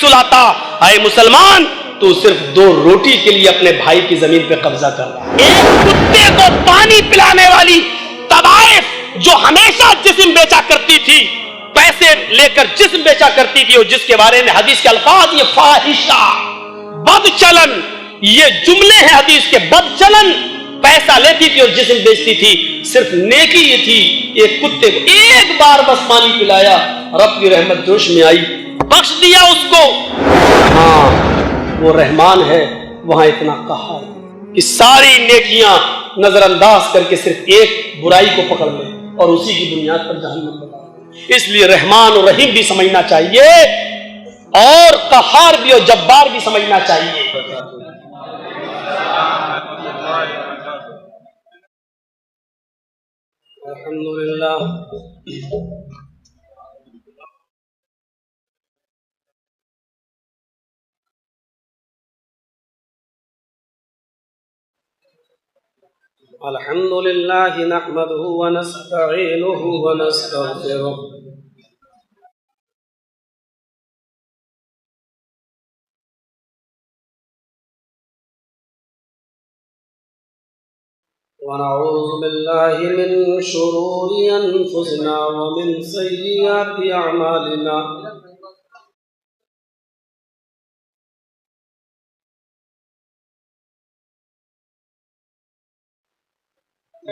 सुलाता। आए मुसलमान, तू सिर्फ 2 रोटी के लिए अपने भाई की जमीन पे कब्जा कर रहा है। एक कुत्ते को पानी पिलाने वाली तवाइफ जो हमेशा जिस्म बेचा करती थी, पैसे लेकर जिस्म बेचा करती थी, और जिसके बारे में हदीस के अल्फाज ये फाहिशा, बदचलन, ये जुमले हैं हदीस के, बदचलन, पैसा लेती थी और जिस्म बेचती थी। सिर्फ नेकी ये थी, एक कुत्ते को एक बार बस पानी पिलाया, रब की रहमत जोश में आई, बख्श दिया उसको। हाँ, वो रहमान है, वहां इतना कहा कि सारी नेकियां नजरअंदाज करके सिर्फ एक बुराई को पकड़ ले और उसी की बुनियाद पर जहन्नम बता। इसलिए रहमान और रहीम भी समझना चाहिए और कहार भी और जब्बार भी समझना चाहिए। अल्हम्दुलिल्लाह। अल्हम्दुलिल्लाह नहमदुहु व नस्तईनुहु व नस्तगफिरुह व नऊज़ु बिल्लाहि मिन शुरूरि अनफुसिना व मिन सय्यिआति अअमालिना।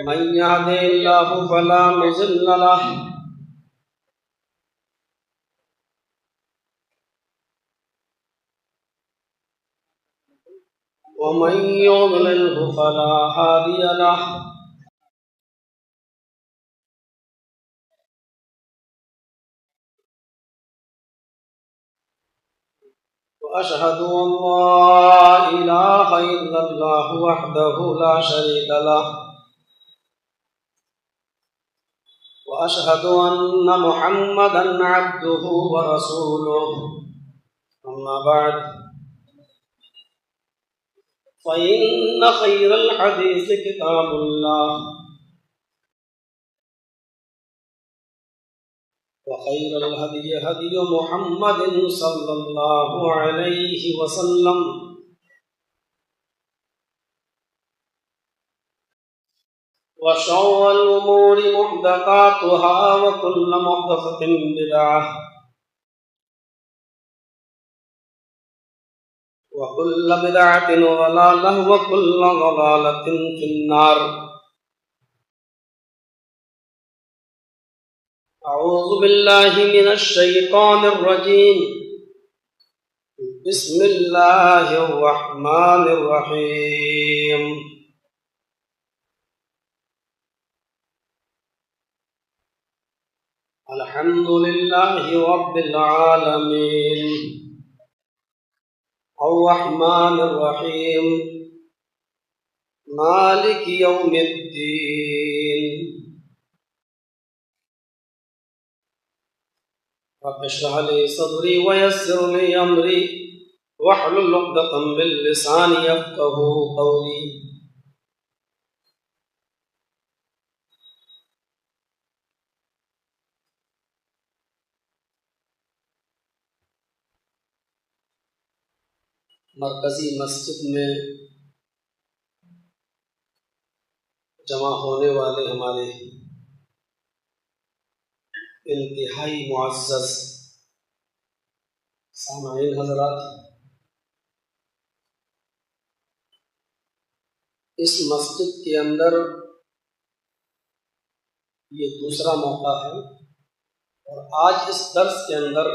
मन यहदिहिल्लाहु फला मुज़िल्ल लहु व मन युज़लिलहु फला हादिय लहु। व अशहदु अल्ला इलाहा इल्लल्लाहु वहदहु ला शरीका लहु व अशहदु अन्ना मुहम्मदन अब्दुहु व रसूलुहु। अम्मा बाद फ़इन्न खैरल हदीस किताबुल्लाह व खैरल हदी हदी मुहम्मदिन सल्लल्लाहु अलैहि वसल्लम व शर्रल उमूरि मुहदसातुहा व कुल्लु मुहदसतिन बिदअह व कुल्लु बिदअतिन ज़लालह व कुल्लु ज़लालतिन फिन्नार। अऊज़ु बिल्लाहि मिनश शैतानिर रजीम। बिस्मिल्लाहिर रहमानिर रहीम। अल्हम्दुलिल्लाहि रब्बिल आलमीन अर्रहमानिर रहीम मालिकि यौमिद्दीन। रब्बि इश्रह ली सदरी व यस्सिर ली अमरी वहलुल उक़दतम मिन लिसानी यफ़क़हू क़ौली। मरकजी मस्जिद में जमा होने वाले हमारे इंतहाई मुअज़्ज़ज़ सामाईन हज़रात, इस मस्जिद के अंदर ये दूसरा मौका है और आज इस दर्स के अंदर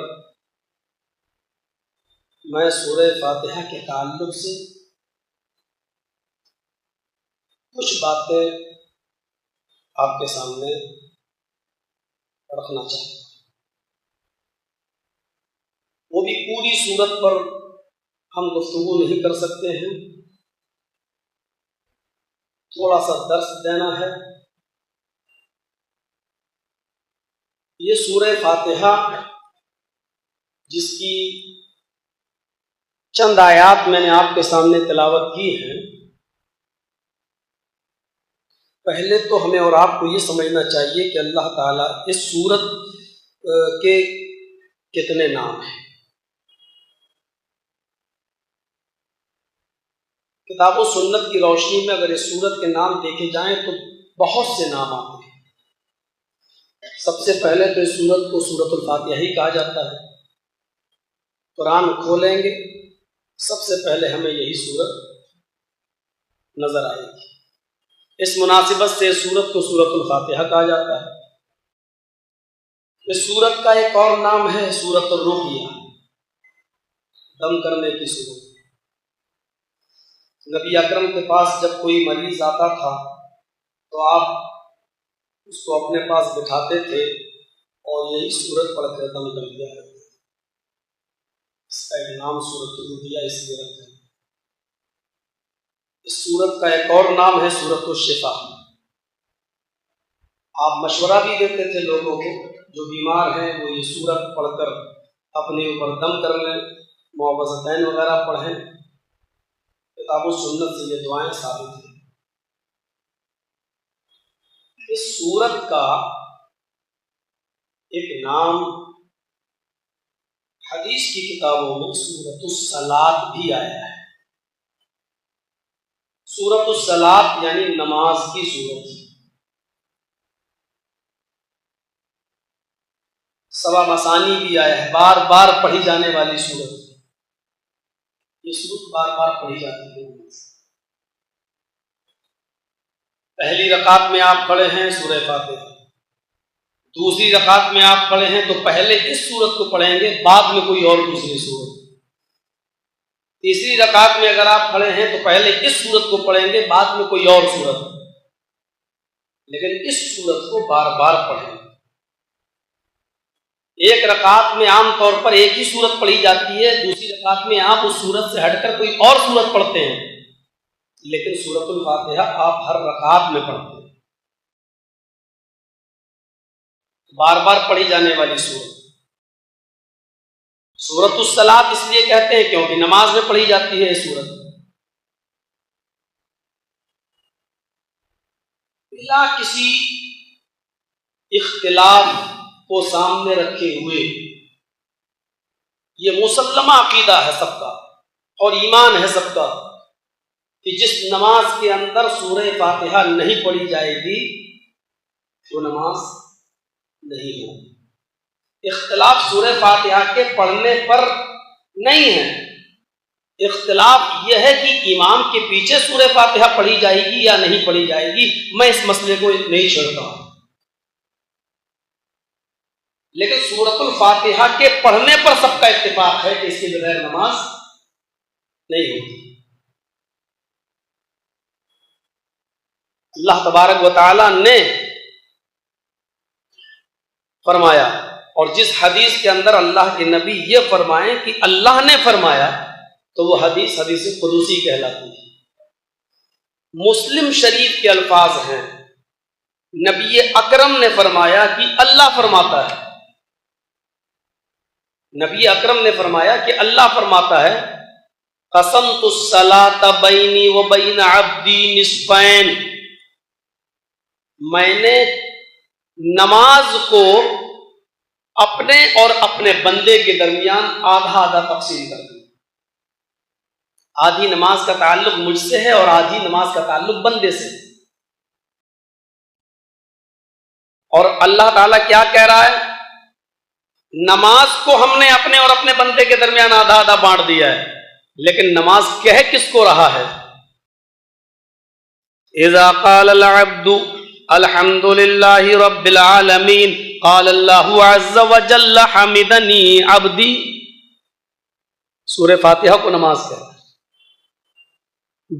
मैं सूरह फातिहा के ताल्लुक़ से कुछ बातें आपके सामने रखना चाहता हूँ। वो भी पूरी सूरत पर हम गुफ्तगू नहीं कर सकते हैं, थोड़ा सा दर्स देना है। ये सूरह फातिहा जिसकी चंद आयात मैंने आपके सामने तिलावत की है, पहले तो हमें और आपको ये समझना चाहिए कि अल्लाह ताला इस सूरत के कितने नाम हैं। किताब और सुन्नत की रोशनी में अगर इस सूरत के नाम देखे जाएं तो बहुत से नाम आते हैं। सबसे पहले तो इस सूरत को सूरतुल फातिहा ही कहा जाता है। कुरान खोलेंगे सबसे पहले हमें यही सूरत नजर आएगी। इस मुनासिबत से सूरत को सूरतुल फातिहा कहा जाता है। इस सूरत का एक और नाम है सूरतुर रुकिया, दम करने की सूरत। नबी अकरम के पास जब कोई मरीज आता था तो आप उसको अपने पास बिठाते थे और यही सूरत पढ़कर दम कर दिया करते थे। इसका एक नाम सूरतुर रुकिया इसलिए रखा है। इस सूरत का एक और नाम है सूरतुल शिफा। आप मशवरा भी देते थे लोगों को जो बीमार हैं वो ये सूरत पढ़कर अपने ऊपर दम कर लें, मुआवज़तैन वगैरह पढ़ें। किताब सुन्नत से ये दुआएं साबित हैं। इस सूरत का एक नाम हदीस की किताबों में सूरतुस सलात भी आया है। सूरतुस सलात यानी नमाज की सूरत। सवा मसानी भी आया है, बार बार पढ़ी जाने वाली सूरत। ये सूरत बार बार पढ़ी जाती है। पहली रकात में आप पढ़े हैं सूरह फातिहा, दूसरी रकात में आप पढ़े हैं तो पहले इस सूरत को पढ़ेंगे, बाद में कोई और दूसरी सूरत। तीसरी रकात में अगर आप पढ़े हैं तो पहले इस सूरत को पढ़ेंगे, बाद में कोई और सूरत। लेकिन इस सूरत को बार बार पढ़ें। एक रकात में आम तौर पर एक ही सूरत पढ़ी जाती है, दूसरी रकात में आप उस सूरत से हटकर कोई और सूरत पढ़ते हैं। लेकिन सूरतुल फातिहा आप हर रकात में पढ़ते हैं, बार बार पढ़ी जाने वाली सूरत। सूरतुस सलात इसलिए कहते हैं क्योंकि नमाज में पढ़ी जाती है ये सूरत। बिना किसी इख्तिलाफ को सामने रखे हुए ये मुसल्लमा अकीदा है सबका और ईमान है सबका कि जिस नमाज के अंदर सूरह फातिहा नहीं पढ़ी जाएगी वो नमाज नहीं होगी। इख्तिलाफ सूरह फातिहा के पढ़ने पर नहीं है, इख्तिलाफ यह है कि इमाम के पीछे सूरह फातिहा पढ़ी जाएगी या नहीं पढ़ी जाएगी। मैं इस मसले को नहीं छोड़ता हूं, लेकिन सूरतुल फातिहा के पढ़ने पर सबका इत्तिफाक है कि इसके बगैर नमाज नहीं होती। अल्लाह तबारक व तआला ने फरमाया, और जिस हदीस के अंदर अल्लाह के नबी ये फरमाए कि अल्लाह ने फरमाया, तो वो हदीस हदीस कुदूसी कहलाती है। मुस्लिम शरीफ के अल्फाज हैं, नबी अकरम ने फरमाया कि अल्लाह फरमाता है। नबी अकरम ने फरमाया कि अल्लाह फरमाता है, कसमतुस सलाता बैनी व बैन अब्दी निस्फैन, मैंने नमाज को अपने और अपने बंदे के दरमियान आधा आधा तकसीम कर दिया। आधी नमाज का ताल्लुक मुझसे है और आधी नमाज का ताल्लुक बंदे से। और अल्लाह ताला क्या कह रहा है, नमाज को हमने अपने और अपने बंदे के दरमियान आधा आधा बांट दिया है, लेकिन नमाज कह किसको रहा है? इज़ा क़ाल अल अब्दु अल्हम्दुलिल्लाहि रब्बिल आलमीन क़ाल अल्लाहु अज़्ज़ व जल्ल हमिदनी अब्दी। सूरह फातिहा को नमाज कहता है।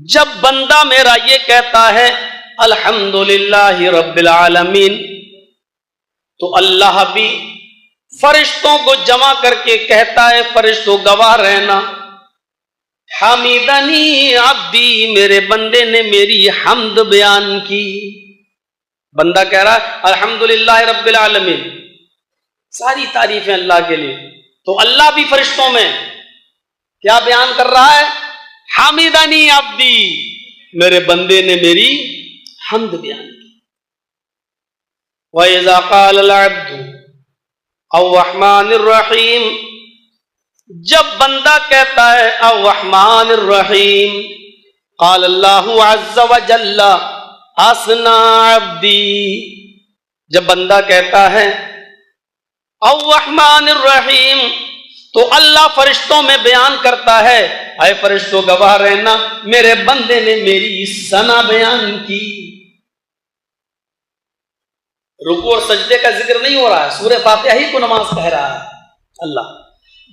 जब बंदा मेरा ये कहता है अल्हम्दुलिल्लाहि रब्बिल आलमीन, तो अल्लाह भी फरिश्तों को जमा करके कहता है, फरिश्तों गवाह रहना, हमीदनी अब्दी, मेरे बंदे ने मेरी हम्द बयान की। बंदा कह रहा है अल्हम्दुलिल्लाह रब्बिल आलमीन, सारी तारीफें अल्लाह के लिए। तो अल्लाह भी फरिश्तों में क्या बयान कर रहा है? हमीदनी अब्दी, मेरे बंदे ने मेरी हम्द बयान की। व इज़ा क़ाल अल अब्दु अर्रहमानिर रहीम, जब बंदा कहता है अर्रहमानिर रहीम, क़ाल अल्लाहु अज़्ज़ व जल्ला असना अब्दी, जब बंदा कहता है अर्रहमानिर रहीम, तो अल्लाह फरिश्तों में बयान करता है, अय फरिश्तों गवाह रहना मेरे बंदे ने मेरी सना बयान की। रुकू और सजदे का जिक्र नहीं हो रहा है, सूरह फातिहा ही को नमाज कह रहा है अल्लाह।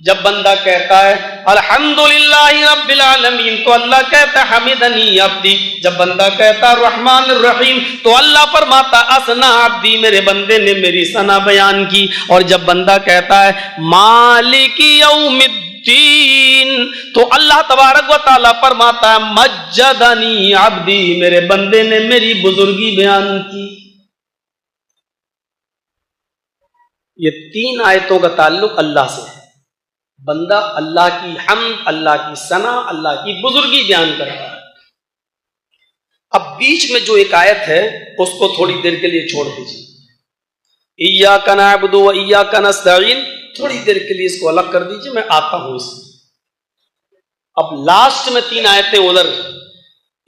जब बंदा कहता है अल्हम्दुलिल्लाहि रब्बिल आलमीन, तो अल्लाह कहता है हमिदनी अब्दी। जब बंदा कहता है रहमानिर रहीम, तो अल्लाह फरमाता असना अब्दी, मेरे बंदे ने मेरी सना बयान की। और जब बंदा कहता है मालिकी यौमिद्दीन, तो अल्लाह तबारक व तआला फरमाता है मज्जदनी अब्दी, मेरे बंदे ने मेरी बुजुर्गी बयान की। ये तीन आयतों का ताल्लुक अल्लाह से है। बंदा अल्लाह की हम्द, अल्लाह की सना, अल्लाह की बुजुर्गी बयान करता है। अब बीच में जो एक आयत है उसको थोड़ी देर के लिए छोड़ दीजिए, इय्याका नअबुदु व इय्याका नस्तईन, थोड़ी देर के लिए इसको अलग कर दीजिए, मैं आता हूं इसमें। अब लास्ट में तीन आयतें उधर,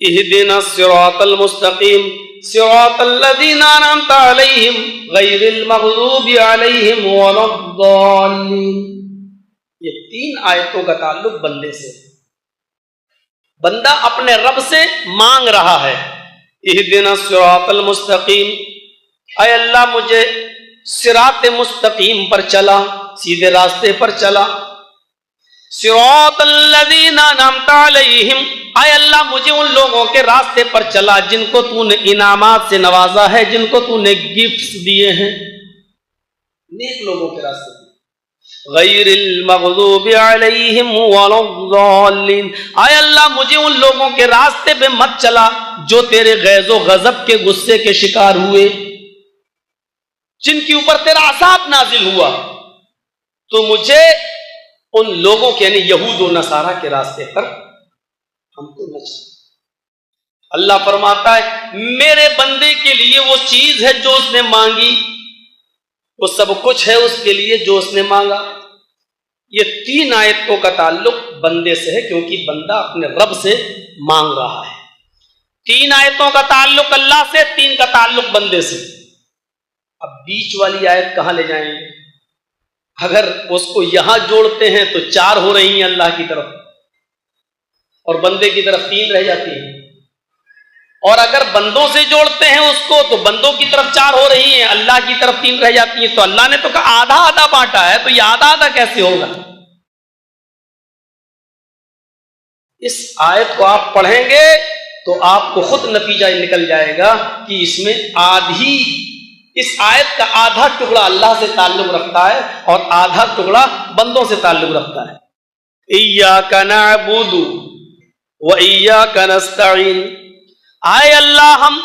इहदिना सिरातल मुस्तकीम सिरातल लज़ीना अनअमता अलैहिम गैरिल मग़ज़ूबि अलैहिम वलद्दाल्लीन। ये तीन आयतों का ताल्लुक बंदे से। बंदा अपने रब से मांग रहा है, इहदिना सिरातल मुस्तकीम, ऐ अल्लाह मुझे सिरात मुस्तकीम पर चला, सीधे रास्ते पर चला। सिरातल लज़ीना अनअमता अलैहिम, ऐ अल्लाह मुझे उन लोगों के रास्ते पर चला जिनको तूने इनामात से नवाजा है, जिनको तूने गिफ्ट्स दिए हैं, नेक लोगों के रास्ते पर। गैरिल मग़ज़ूबि अलैहिम वलद्दाल्लीन, आय अल्लाह मुझे उन लोगों के रास्ते पे मत चला जो तेरे गैज़ो गज़ब के गुस्से के शिकार हुए, जिनके ऊपर तेरा अज़ाब नाजिल हुआ। तो मुझे उन लोगों के यानी यहूद और नसारा के रास्ते पर हमको न चला। अल्लाह फरमाता है मेरे बंदे के लिए वो चीज है जो उसने मांगी, वो सब कुछ है उसके लिए जो उसने मांगा। ये तीन आयतों का ताल्लुक बंदे से है, क्योंकि बंदा अपने रब से मांग रहा है। तीन आयतों का ताल्लुक अल्लाह से, तीन का ताल्लुक बंदे से। अब बीच वाली आयत कहां ले जाएंगे? अगर उसको यहां जोड़ते हैं तो चार हो रही हैं अल्लाह की तरफ, और बंदे की तरफ तीन रह जाती है। और अगर बंदों से जोड़ते हैं उसको तो बंदों की तरफ चार हो रही हैं, अल्लाह की तरफ तीन रह जाती है। तो अल्लाह ने तो कहा आधा आधा बांटा है, तो ये आधा आधा कैसे होगा? इस आयत को आप पढ़ेंगे तो आपको खुद नतीजा निकल जाएगा कि इसमें आधी, इस आयत का आधा टुकड़ा अल्लाह से ताल्लुक रखता है और आधा टुकड़ा बंदों से ताल्लुक रखता है। इय्याका नअबुदु व इय्याका नस्तईन, आए अल्लाह हम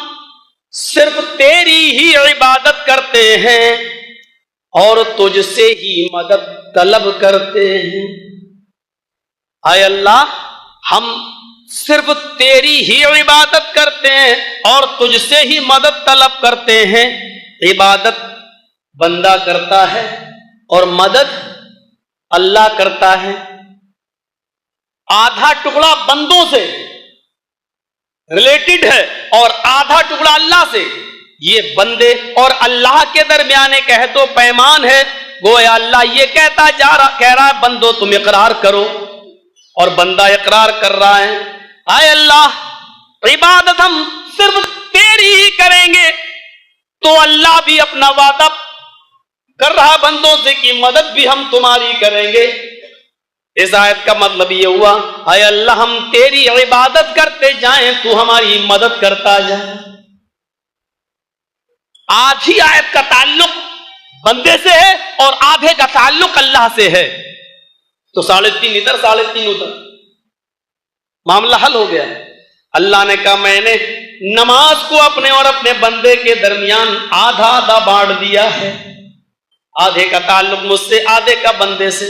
सिर्फ तेरी ही इबादत करते हैं और तुझसे ही मदद तलब करते हैं। आए अल्लाह हम सिर्फ तेरी ही इबादत करते हैं और तुझसे ही मदद तलब करते हैं। इबादत बंदा करता है और मदद अल्लाह करता है। आधा टुकड़ा बंदों से रिलेटेड है और आधा टुकड़ा अल्लाह से। ये बंदे और अल्लाह के दरमियान एक तो पैमान है। गोया अल्लाह ये कह रहा है बंदो तुम इकरार करो, और बंदा इकरार कर रहा है आए अल्लाह इबादत हम सिर्फ तेरी ही करेंगे। तो अल्लाह भी अपना वादा कर रहा बंदों से कि मदद भी हम तुम्हारी करेंगे। इस आयत का मतलब ये हुआ आए अल्लाह हम तेरी इबादत करते जाएं, तू हमारी मदद करता जाए। आधी आयत का ताल्लुक बंदे से है और आधे का ताल्लुक अल्लाह से है। तो 3.5 इधर 3.5 उधर, मामला हल हो गया। अल्लाह ने कहा मैंने नमाज को अपने और अपने बंदे के दरमियान आधा आधा बांट दिया है। आधे का ताल्लुक मुझसे, आधे का बंदे से।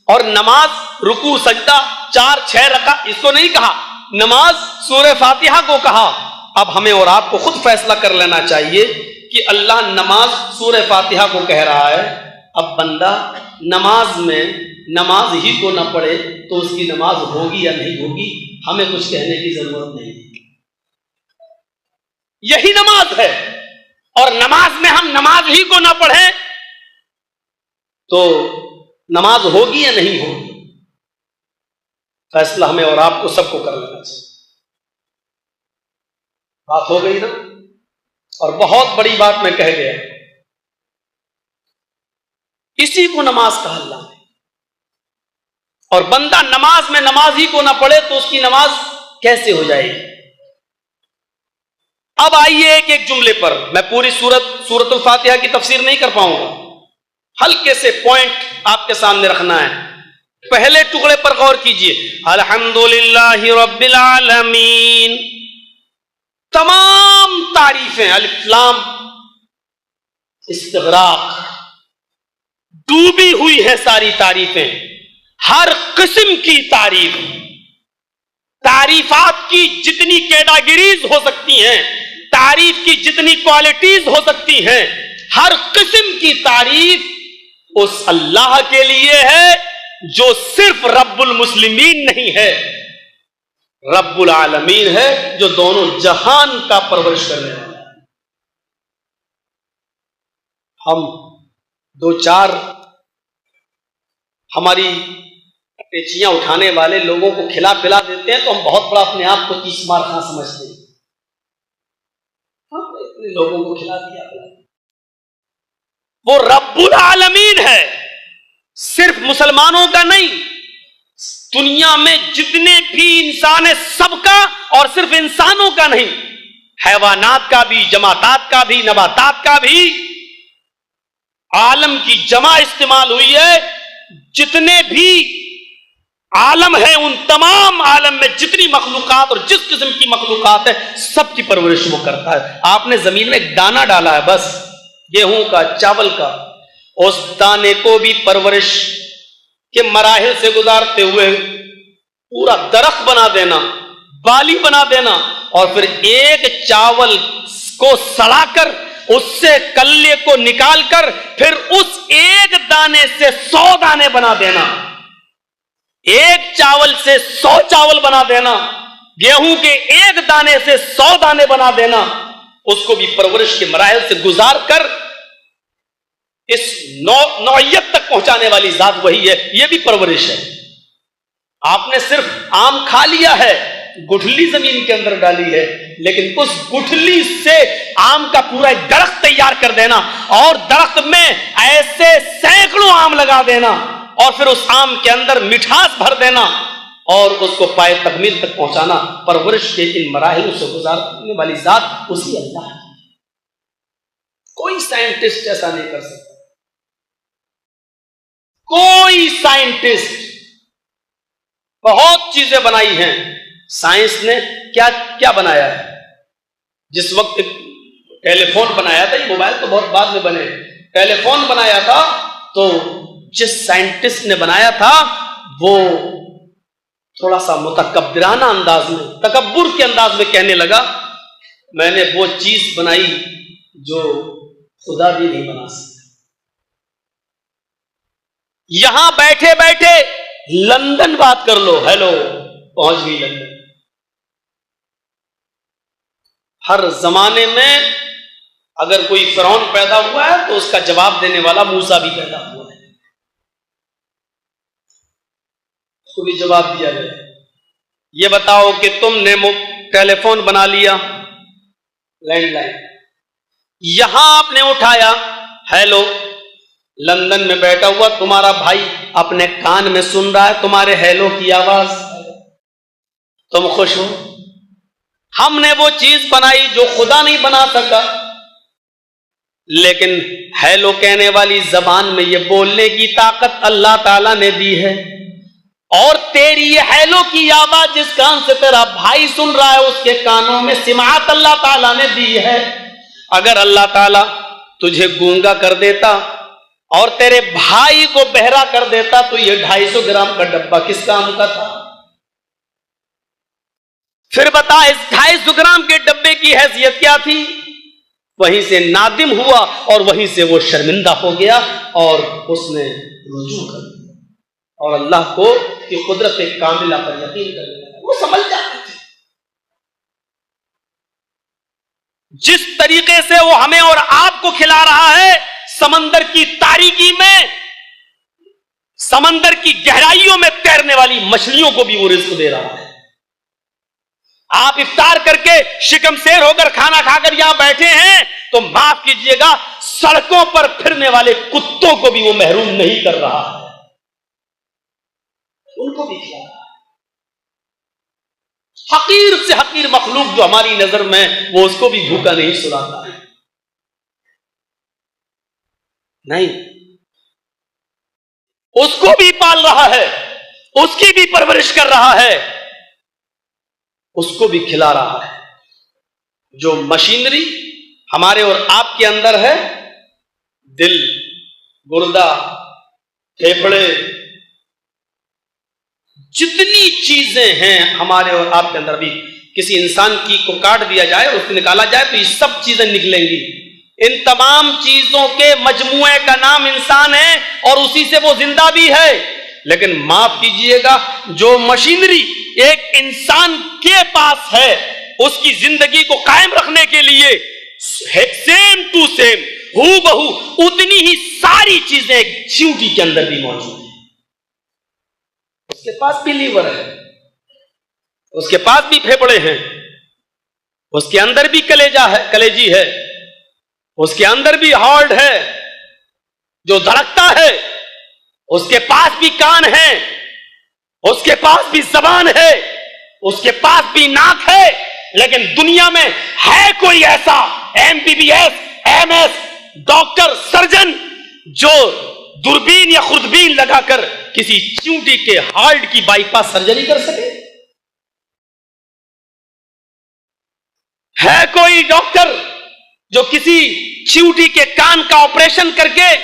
और नमाज रुकू सजदा 4-6 रका इसको नहीं कहा, नमाज सूरह फातिहा को कहा। अब हमें और आपको खुद फैसला कर लेना चाहिए कि अल्लाह नमाज सूरह फातिहा को कह रहा है। अब बंदा नमाज में नमाज ही को ना पढ़े तो उसकी नमाज होगी या नहीं होगी, हमें कुछ कहने की जरूरत नहीं। यही नमाज है, और नमाज में हम नमाज ही को ना पढ़ें तो नमाज होगी या नहीं होगी, फैसला हमें और आपको सबको कर लेना चाहिए। बात हो गई ना, और बहुत बड़ी बात मैं कह गया, इसी को नमाज कहा अल्लाह ने। और बंदा नमाज में नमाज ही को ना पढ़े तो उसकी नमाज कैसे हो जाएगी। अब आइए एक एक जुमले पर, मैं पूरी सूरतुल फातिहा की तफसीर नहीं कर पाऊंगा, हल्के से पॉइंट आपके सामने रखना है। पहले टुकड़े पर गौर कीजिए, अल्हम्दुलिल्लाहि रब्बिल आलमीन। तमाम तारीफें, अलिफ लाम इस्तिग़राक़, डूबी हुई है सारी तारीफें, हर किस्म की तारीफ, तारीफात की जितनी कैटेगरीज हो सकती हैं, तारीफ की जितनी क्वालिटीज हो सकती हैं, हर किस्म की तारीफ उस अल्लाह के लिए है जो सिर्फ रब्बुल मुस्लिमीन नहीं है, रब्बुल आलमीन है, जो दोनों जहान का परवरिश करने वाला है। हम दो चार हमारी पेचियां उठाने वाले लोगों को खिला पिला देते हैं तो हम बहुत बड़ा अपने आप को 30 मार खां समझते हैं। इतने लोगों को खिला दिया, वो रब्बुल आलमीन है, सिर्फ मुसलमानों का नहीं, दुनिया में जितने भी इंसान है सबका, और सिर्फ इंसानों का नहीं, हैवानात का भी, जमातात का भी, नबातात का भी, आलम की जमा इस्तेमाल हुई है। जितने भी आलम है, उन तमाम आलम में जितनी मखलूकात और जिस किस्म की मखलूकात है, सबकी परवरिश वो करता है। आपने जमीन में एक दाना डाला है, बस गेहूं का, चावल का, उस दाने को भी परवरिश के मराहिल से गुजारते हुए पूरा दरख्त बना देना, बाली बना देना, और फिर एक चावल को सड़ाकर उससे कल्ले को निकालकर फिर उस एक दाने से 100 दाने बना देना, एक चावल से 100 चावल बना देना, गेहूं के एक दाने से 100 दाने बना देना, उसको भी परवरिश के मराहिल से गुजार कर इस नौइयत तक पहुंचाने वाली जात वही है। यह भी परवरिश है। आपने सिर्फ आम खा लिया है, गुठली जमीन के अंदर डाली है, लेकिन उस गुठली से आम का पूरा एक दरख्त तैयार कर देना और दरख्त में ऐसे सैकड़ों आम लगा देना और फिर उस आम के अंदर मिठास भर देना और उसको पाए तकमील तक पहुंचाना, परवरिश के इन मराहिल से गुजारने वाली जात उसी अल्लाह है। कोई साइंटिस्ट ऐसा नहीं कर सकता। कोई साइंटिस्ट, बहुत चीजें बनाई हैं साइंस ने, क्या क्या बनाया है। जिस वक्त टेलीफोन बनाया था, ये मोबाइल तो बहुत बाद में बने, टेलीफोन बनाया था तो जिस साइंटिस्ट ने बनाया था वो थोड़ा सा मुतकब्बिराना अंदाज में, तकब्बुर के अंदाज में कहने लगा, मैंने वो चीज बनाई जो खुदा भी नहीं बना सकता। यहां बैठे बैठे लंदन बात कर लो, हेलो, पहुंच गई लंदन। हर जमाने में अगर कोई फिरौन पैदा हुआ है तो उसका जवाब देने वाला मूसा भी पैदा हुआ है, उसको भी जवाब दिया गया। ये बताओ कि तुमने टेलीफोन बना लिया, लैंडलाइन, यहां आपने उठाया, हेलो, लंदन में बैठा हुआ तुम्हारा भाई अपने कान में सुन रहा है तुम्हारे हेलो की आवाज, तुम खुश हो। हमने वो चीज बनाई जो खुदा नहीं बना सका, लेकिन हेलो कहने वाली जबान में ये बोलने की ताकत अल्लाह ताला ने दी है। और तेरी ये हेलो की आवाज जिस कान से तेरा भाई सुन रहा है, उसके कानों में सिमात अल्लाह ताला ने दी है। अगर अल्लाह ताला तुझे गूंगा कर देता और तेरे भाई को बहरा कर देता तो ये 250 ग्राम का डब्बा किस काम का था। फिर बता, इस 250 ग्राम के डब्बे की हैसियत क्या थी। वहीं से नादिम हुआ और वहीं से वो शर्मिंदा हो गया और उसने रुजू कर दिया और अल्लाह को की कुदरत कामिला पर यकीन कर लिया। वो वो समझ जाते थे। जिस तरीके से वो हमें और आपको खिला रहा है, समंदर की तारीकी में, समंदर की गहराइयों में तैरने वाली मछलियों को भी वो रिज़्क दे रहा है। आप इफ्तार करके शिकमशेर होकर खाना खाकर यहां बैठे हैं तो माफ कीजिएगा, सड़कों पर फिरने वाले कुत्तों को भी वो महरूम नहीं कर रहा है, उनको भी खिला रहा है। हकीर से हकीर मखलूक जो हमारी नजर में, वो उसको भी भूखा नहीं सुलाता है, नहीं, उसको भी पाल रहा है, उसकी भी परवरिश कर रहा है, उसको भी खिला रहा है। जो मशीनरी हमारे और आपके अंदर है, दिल, गुर्दा, फेफड़े, जितनी चीजें हैं हमारे और आपके अंदर, भी किसी इंसान की को काट दिया जाए, उसको निकाला जाए तो ये सब चीजें निकलेंगी। इन तमाम चीजों के मजमुए का नाम इंसान है और उसी से वो जिंदा भी है। लेकिन माफ कीजिएगा, जो मशीनरी एक इंसान के पास है, उसकी जिंदगी को कायम रखने के लिए सेम टू सेम, हूबहू उतनी ही सारी चीजें एक चींटी के अंदर भी मौजूद है। उसके पास भी लीवर है, उसके पास भी फेफड़े हैं, उसके अंदर भी कलेजा है, कलेजी है, उसके अंदर भी हार्ट है जो धड़कता है, उसके पास भी कान है, उसके पास भी जबान है, उसके पास भी नाक है। लेकिन दुनिया में है कोई ऐसा MBBS, MS, डॉक्टर, सर्जन जो दूरबीन या खुर्दबीन लगाकर किसी चींटी के हार्ट की बाईपास सर्जरी कर सके? है कोई डॉक्टर जो किसी चींटी के कान का ऑपरेशन करके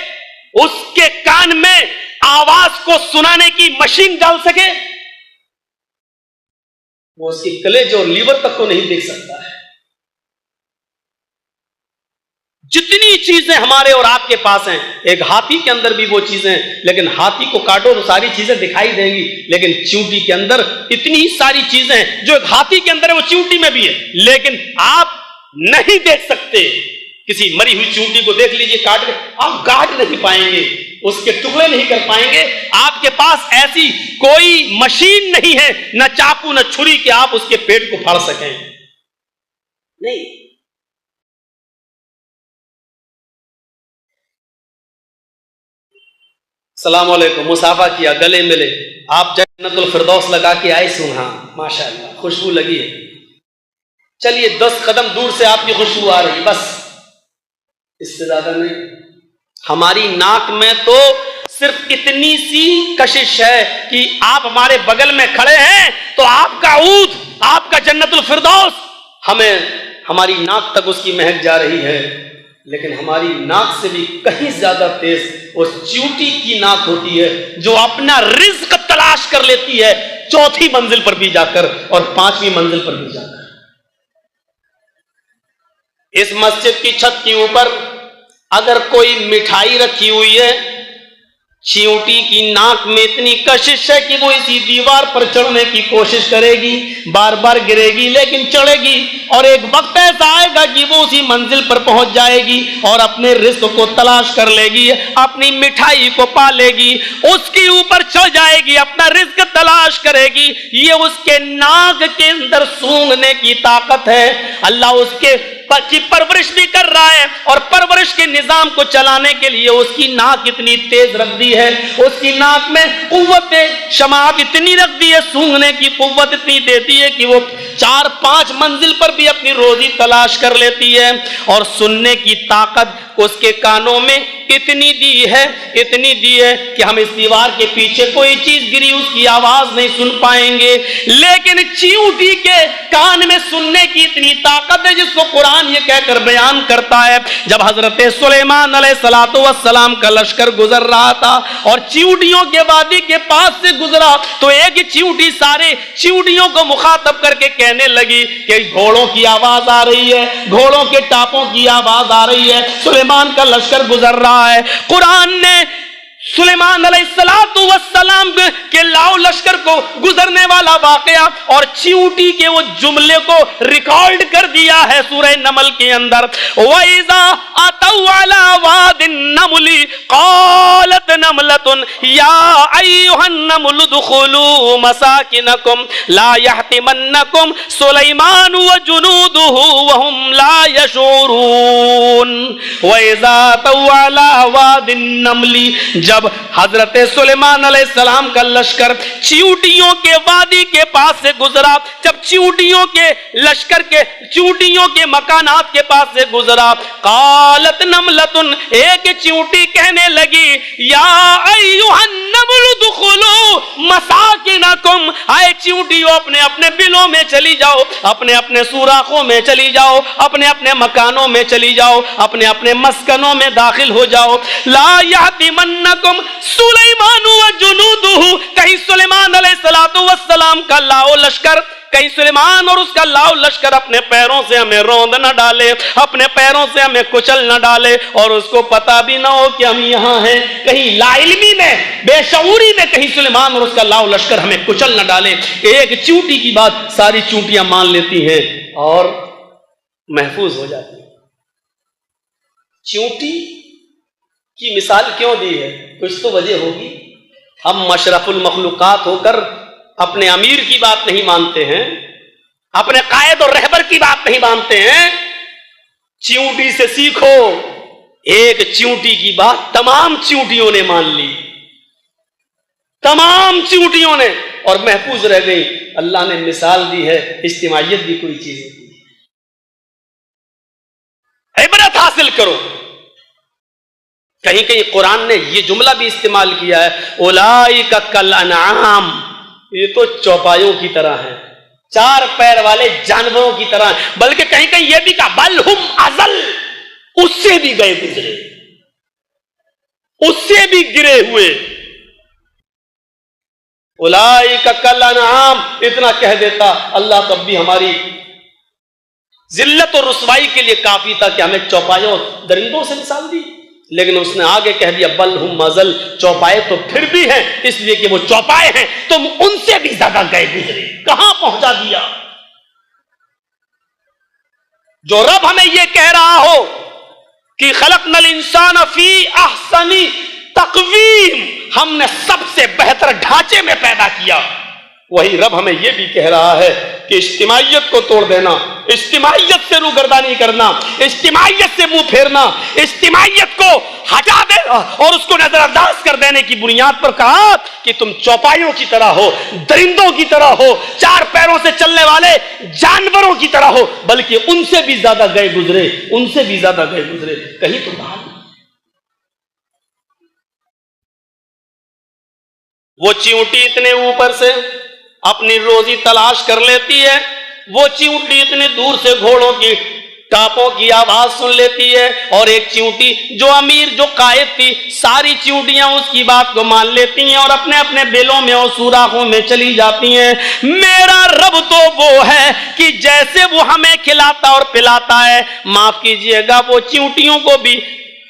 उसके कान में आवाज को सुनाने की मशीन डाल सके? वो उसकी कलेजे और लीवर तक को नहीं देख सकता है। जितनी चीजें हमारे और आपके पास हैं, एक हाथी के अंदर भी वो चीजें, लेकिन हाथी को काटो तो सारी चीजें दिखाई देंगी, लेकिन चींटी के अंदर इतनी सारी चीजें हैं जो एक हाथी के अंदर है, वो चींटी में भी है, लेकिन आप नहीं देख सकते। किसी मरी हुई चींटी को देख लीजिए काट के, आप काट नहीं पाएंगे, उसके टुकड़े नहीं कर पाएंगे। आपके पास ऐसी कोई मशीन नहीं है, न चाकू न छुरी, कि आप उसके पेट को फाड़ सकें, नहीं। सलाम अलैकुम, मुसाफा किया, गले मिले, आप जन्नतुल फिरदौस लगा के आए, सुना माशाअल्लाह खुशबू लगी है, चलिए 10 कदम दूर से आपकी खुशबू आ रही, बस इससे ज्यादा नहीं। हमारी नाक में तो सिर्फ इतनी सी कशिश है कि आप हमारे बगल में खड़े हैं तो आपका ऊद, आपका जन्नतुल फिरदौस, हमें हमारी नाक तक उसकी महक जा रही है। लेकिन हमारी नाक से भी कहीं ज्यादा तेज उस चींटी की नाक होती है जो अपना रिज्क तलाश कर लेती है 4थी मंजिल पर भी जाकर और 5वीं मंजिल पर भी जाकर। इस मस्जिद की छत के ऊपर अगर कोई मिठाई रखी हुई है, चींटी की नाक में इतनी कशिश है कि वो इसी दीवार पर चढ़ने की कोशिश करेगी, बार बार गिरेगी लेकिन चढ़ेगी, और एक वक्त ऐसा आएगा कि वो उसी मंजिल पर पहुंच जाएगी और अपने रिस्क को तलाश कर लेगी, अपनी मिठाई को पा लेगी, उसके ऊपर चढ़ जाएगी, अपना रिस्क तलाश करेगी। ये उसके नाक के अंदर सूंघने की ताकत है। अल्लाह उसके की परवरिश भी कर रहा है और परवरिश के निजाम को चलाने के लिए उसकी नाक इतनी तेज रख दी है, उसकी नाक में कुव्वत शमात इतनी रख दी है, सूंघने की कुव्वत इतनी देती है कि वो 4-5 मंजिल पर भी अपनी रोजी तलाश कर लेती है। और सुनने की ताकत उसके कानों में इतनी दी है, इतनी दी है कि हम इस दीवार के पीछे कोई चीज गिरी उसकी आवाज नहीं सुन पाएंगे। लेकिन चींटी के कान में सुनने की इतनी ताकत है जिसको कुरान ये कहकर बयान करता है, जब हजरत सुलेमान अलैहिस्सलातु वस्सलाम का लश्कर गुजर रहा था और चींटियों के वादी के पास से गुजरा तो एक चींटी सारे चींटियों को मुखातब करके कहने लगी कि घोड़ों की आवाज आ रही है, घोड़ों के टापों की आवाज आ रही है, सुलेमान का लश्कर गुजर रहा है। कुरान ने सुलेमान अलैहिस्सलातु वस्सलाम के लाओ लश्कर को गुजरने वाला वाकया और चींटी के वो जुमले को रिकॉर्ड कर दिया है सूरह नमल के अंदर। वइज़ा अतौ अला वादिन नमली क़ालत नमलतुन या अय्युहन नमलु दुखुलू मसाकिनकुम ला यहतिमन्नकुम सुलैमान व जुनूदुहु वहुम ला यशूरून। वइज़ा अतौ अला वादिन नमली, जब हजरत सुलेमान अलैहिस्सलाम का लश्कर चींटियों के वादी के पास से गुजरा, जब चींटियों के लश्कर के चींटियों के मकानात के पास से गुजरा, कालत नमलतुन, एक चींटी कहने लगी या अय्युहन नमलु दुखुलू मसाकिनकुम, आए चींटियों अपने अपने बिलों में चली जाओ, अपने अपने सुराखों में चली जाओ, अपने अपने मकानों में चली जाओ, अपने अपने मस्कनों में दाखिल हो जाओ। ला यहतिमन्नकुम सुलैमान व जुनूदुहु, कहीं सुलेमान अलैहिस्सलातु वस्सलाम का लाओ लश्कर, कहीं सुलेमान और उसका लाओ लश्कर अपने पैरों से हमें रौंद न डाले, अपने पैरों से हमें कुचल न डाले और उसको पता भी ना हो कि हम यहां हैं। कहीं लाइल्मी में, बेशऊरी में कहीं सुलेमान और उसका लाओ लश्कर हमें कुचल न डाले। एक चींटी की बात सारी चींटियां मान लेती हैं और महफूज हो जाती हैं। चींटी की मिसाल क्यों दी है? कुछ तो वजह होगी। हम मशरफुल मखलूकात होकर अपने अमीर की बात नहीं मानते हैं, अपने कायद और रहबर की बात नहीं मानते हैं। चींटी से सीखो। एक चींटी की बात तमाम चींटियों ने मान ली, तमाम चींटियों ने, और महफूज रह गई। अल्लाह ने मिसाल दी है, इज्तिमाइयत भी कोई चीज होती है। इबरत हासिल करो। कहीं कहीं कुरान ने यह जुमला भी इस्तेमाल किया है, उलाइका कल अनआम, ये तो चौपायों की तरह हैं, चार पैर वाले जानवरों की तरह। बल्कि कहीं कहीं यह भी कहा बल हुम अजल, उससे भी गए गुजरे, उससे भी गिरे हुए। उलाइका कल अनआम, इतना कह देता अल्लाह तब भी हमारी जिल्लत और रुसवाई के लिए काफी था कि हमें चौपायों दरिंदों से मिसाल दी। लेकिन उसने आगे कह दिया बल हुम मजल, चौपाए तो फिर भी हैं, इसलिए कि वो चौपाए हैं, तुम उनसे भी ज्यादा गए गुजरे। कहां पहुंचा दिया? जो रब हमें यह कह रहा हो कि खलकनल इंसान फी अहसनी तकवीम, हमने सबसे बेहतर ढांचे में पैदा किया, वही रब हमें यह भी कह रहा है कि इज्तिमाइयत को तोड़ देना, इज्तिमाइयत से रूगर्दानी करना, इज्तिमाइयत से मुंह फेरना, इज्तिमाइयत को हटा देना और उसको नजरअंदाज कर देने की बुनियाद पर कहा कि तुम चौपाइयों की तरह हो, दरिंदों की तरह हो, चार पैरों से चलने वाले जानवरों की तरह हो, बल्कि उनसे भी ज्यादा गए गुजरे, उनसे भी ज्यादा गए गुजरे। कहीं तो कहा वो चींटी इतने ऊपर से अपनी रोजी तलाश कर लेती है, वो चींटी इतने दूर से घोड़ों की टापों की आवाज सुन लेती है, और एक चींटी जो अमीर जो कायद थी, सारी चींटियां उसकी बात को मान लेती हैं और अपने अपने बेलों में और सुराखों में चली जाती हैं। मेरा रब तो वो है कि जैसे वो हमें खिलाता और पिलाता है, माफ कीजिएगा, वो चींटियों को भी,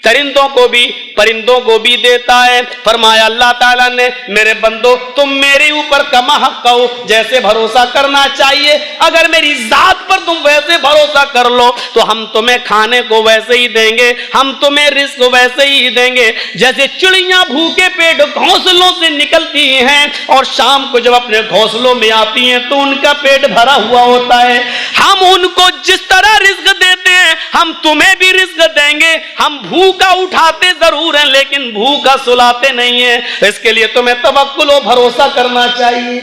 दरिंदों को भी, परिंदों को भी देता है। फरमाया अल्लाह ताला ने, मेरे बंदो तुम मेरे ऊपर कमा हक कहो, जैसे भरोसा करना चाहिए, अगर मेरी जात पर तुम वैसे भरोसा कर लो तो हम तुम्हें खाने को वैसे ही देंगे, हम तुम्हें रिस्क वैसे ही देंगे। जैसे चिड़ियां भूखे पेट घोंसलों से निकलती हैं और शाम को जब अपने घोंसलों में आती हैं तो उनका पेट भरा हुआ होता है, हम उनको जिस तरह रिस्क देते हैं हम तुम्हें भी रिस्क देंगे। हम भूखा उठाते जरूर हैं लेकिन भूखा सुलाते नहीं है, इसके लिए तुम्हें तवक्कुल और भरोसा करना चाहिए।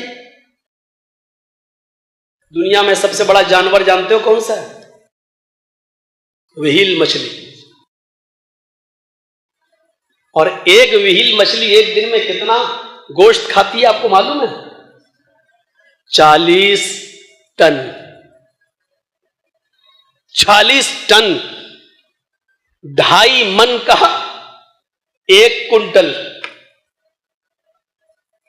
दुनिया में सबसे बड़ा जानवर जानते हो कौन सा है? व्हेल मछली। और एक व्हेल मछली एक दिन में कितना गोश्त खाती है आपको मालूम है? 40 टन। 40 टन, 2.5 मन का 1 कुंटल,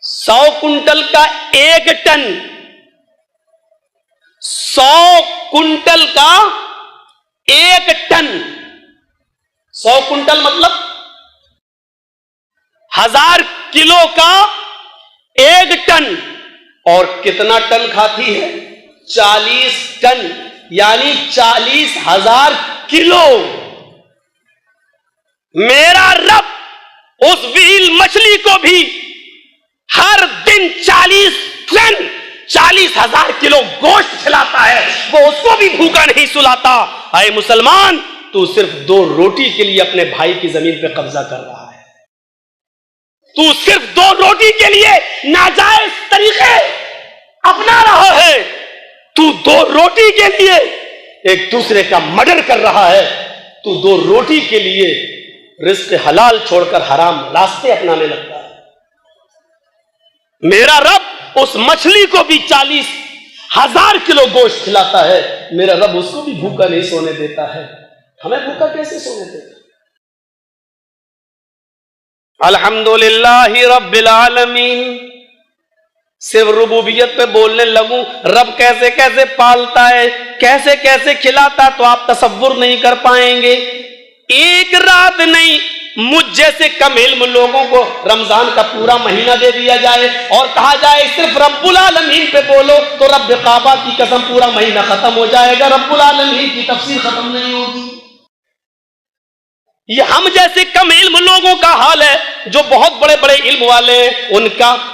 100 कुंटल का 1 टन, 100 कुंटल का 1 टन। 100 कुंटल मतलब 1000 किलो का 1 टन, और कितना टन खाती है? 40 टन, यानी 40,000 किलो। मेरा रब उस व्हील मछली को भी हर दिन 40 टन 40,000 किलो गोश्त खिलाता है, वो उसको भी भूखा नहीं सुलाता। आए मुसलमान, तू सिर्फ 2 रोटी के लिए अपने भाई की जमीन पे कब्जा कर रहा है। तू सिर्फ 2 रोटी के लिए नाजायज तरीके अपना रहा है। तू 2 रोटी के लिए एक दूसरे का मर्डर कर रहा है। तू 2 रोटी के लिए रिस्क हलाल छोड़कर हराम रास्ते अपनाने लगता है। मेरा रब उस मछली को भी 40,000 किलो गोश्त खिलाता है। मेरा रब उसको भी भूखा नहीं सोने देता है। हमें भूखा कैसे सोने देता? अल्हम्दुलिल्लाहि रब्बिल आलमीन। सिर्फ रुबूबियत पे बोलने लगूं, रब कैसे कैसे पालता है, कैसे कैसे खिलाता, तो आप तसव्वुर नहीं कर पाएंगे। एक रात नहीं, मुझ जैसे कम इल्म लोगों को रमजान का पूरा महीना दे दिया जाए और कहा जाए सिर्फ रब्बुल आलमीन पे बोलो, तो रब्ब काबा की कसम पूरा महीना खत्म हो जाएगा, रब्बुल आलमीन की तफसीर खत्म नहीं होगी। ये हम जैसे कम इल्म लोगों का हाल है। जो बहुत बड़े बड़े इल्म वाले हैं,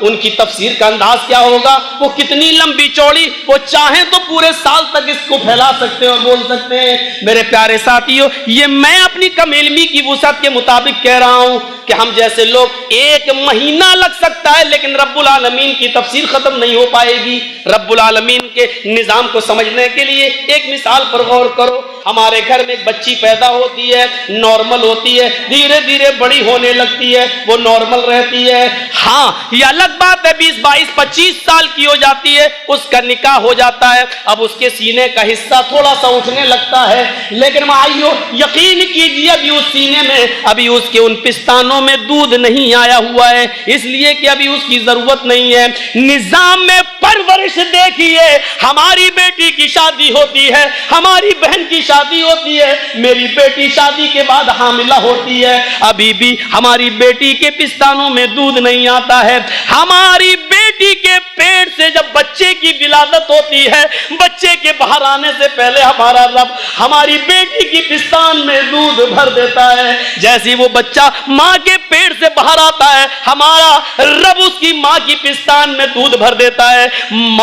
उनकी तफसीर का अंदाज क्या होगा, वो कितनी लंबी चौड़ी, वो चाहें तो पूरे साल तक इसको फैला सकते हैं और बोल सकते हैं। मेरे प्यारे साथियों, ये मैं अपनी कम इल्मी की वुसअत के मुताबिक कह रहा हूं कि हम जैसे लोग 1 महीना लग सकता है, लेकिन रब्बुल आलमीन की तफसीर खत्म नहीं हो पाएगी। रब्बुल आलमीन के निजाम को समझने के लिए एक मिसाल पर गौर करो। हमारे घर में एक बच्ची पैदा होती है, नॉर्मल होती है, धीरे धीरे बड़ी होने लगती है, वो नॉर्मल रहती है। हाँ, ये अलग बात है 20, 22, 25 साल की हो जाती है, उसका निकाह हो जाता है। अब उसके सीने का हिस्सा थोड़ा सा उठने लगता है, लेकिन भाइयों यकीन कीजिए अभी उस सीने में, अभी उसके उन पिस्तानों में दूध नहीं आया हुआ है, इसलिए कि अभी उसकी जरूरत नहीं है। निजाम में परवरिश देखिए, हमारी बेटी की शादी होती है, हमारी बहन की शादी होती है, मेरी बेटी शादी के बाद हामिला होती है, अभी भी हमारी बेटी के पिस्तानों में दूध नहीं आता है। हमारी बेटी के पेट से जब बच्चे की विलादत होती है, बच्चे के बाहर आने से पहले हमारा रब हमारी बेटी की पिस्तान में दूध भर देता है। जैसे वो बच्चा मां के पेट से बाहर आता है, हमारा रब उसकी मां की पिस्तान में दूध भर देता है।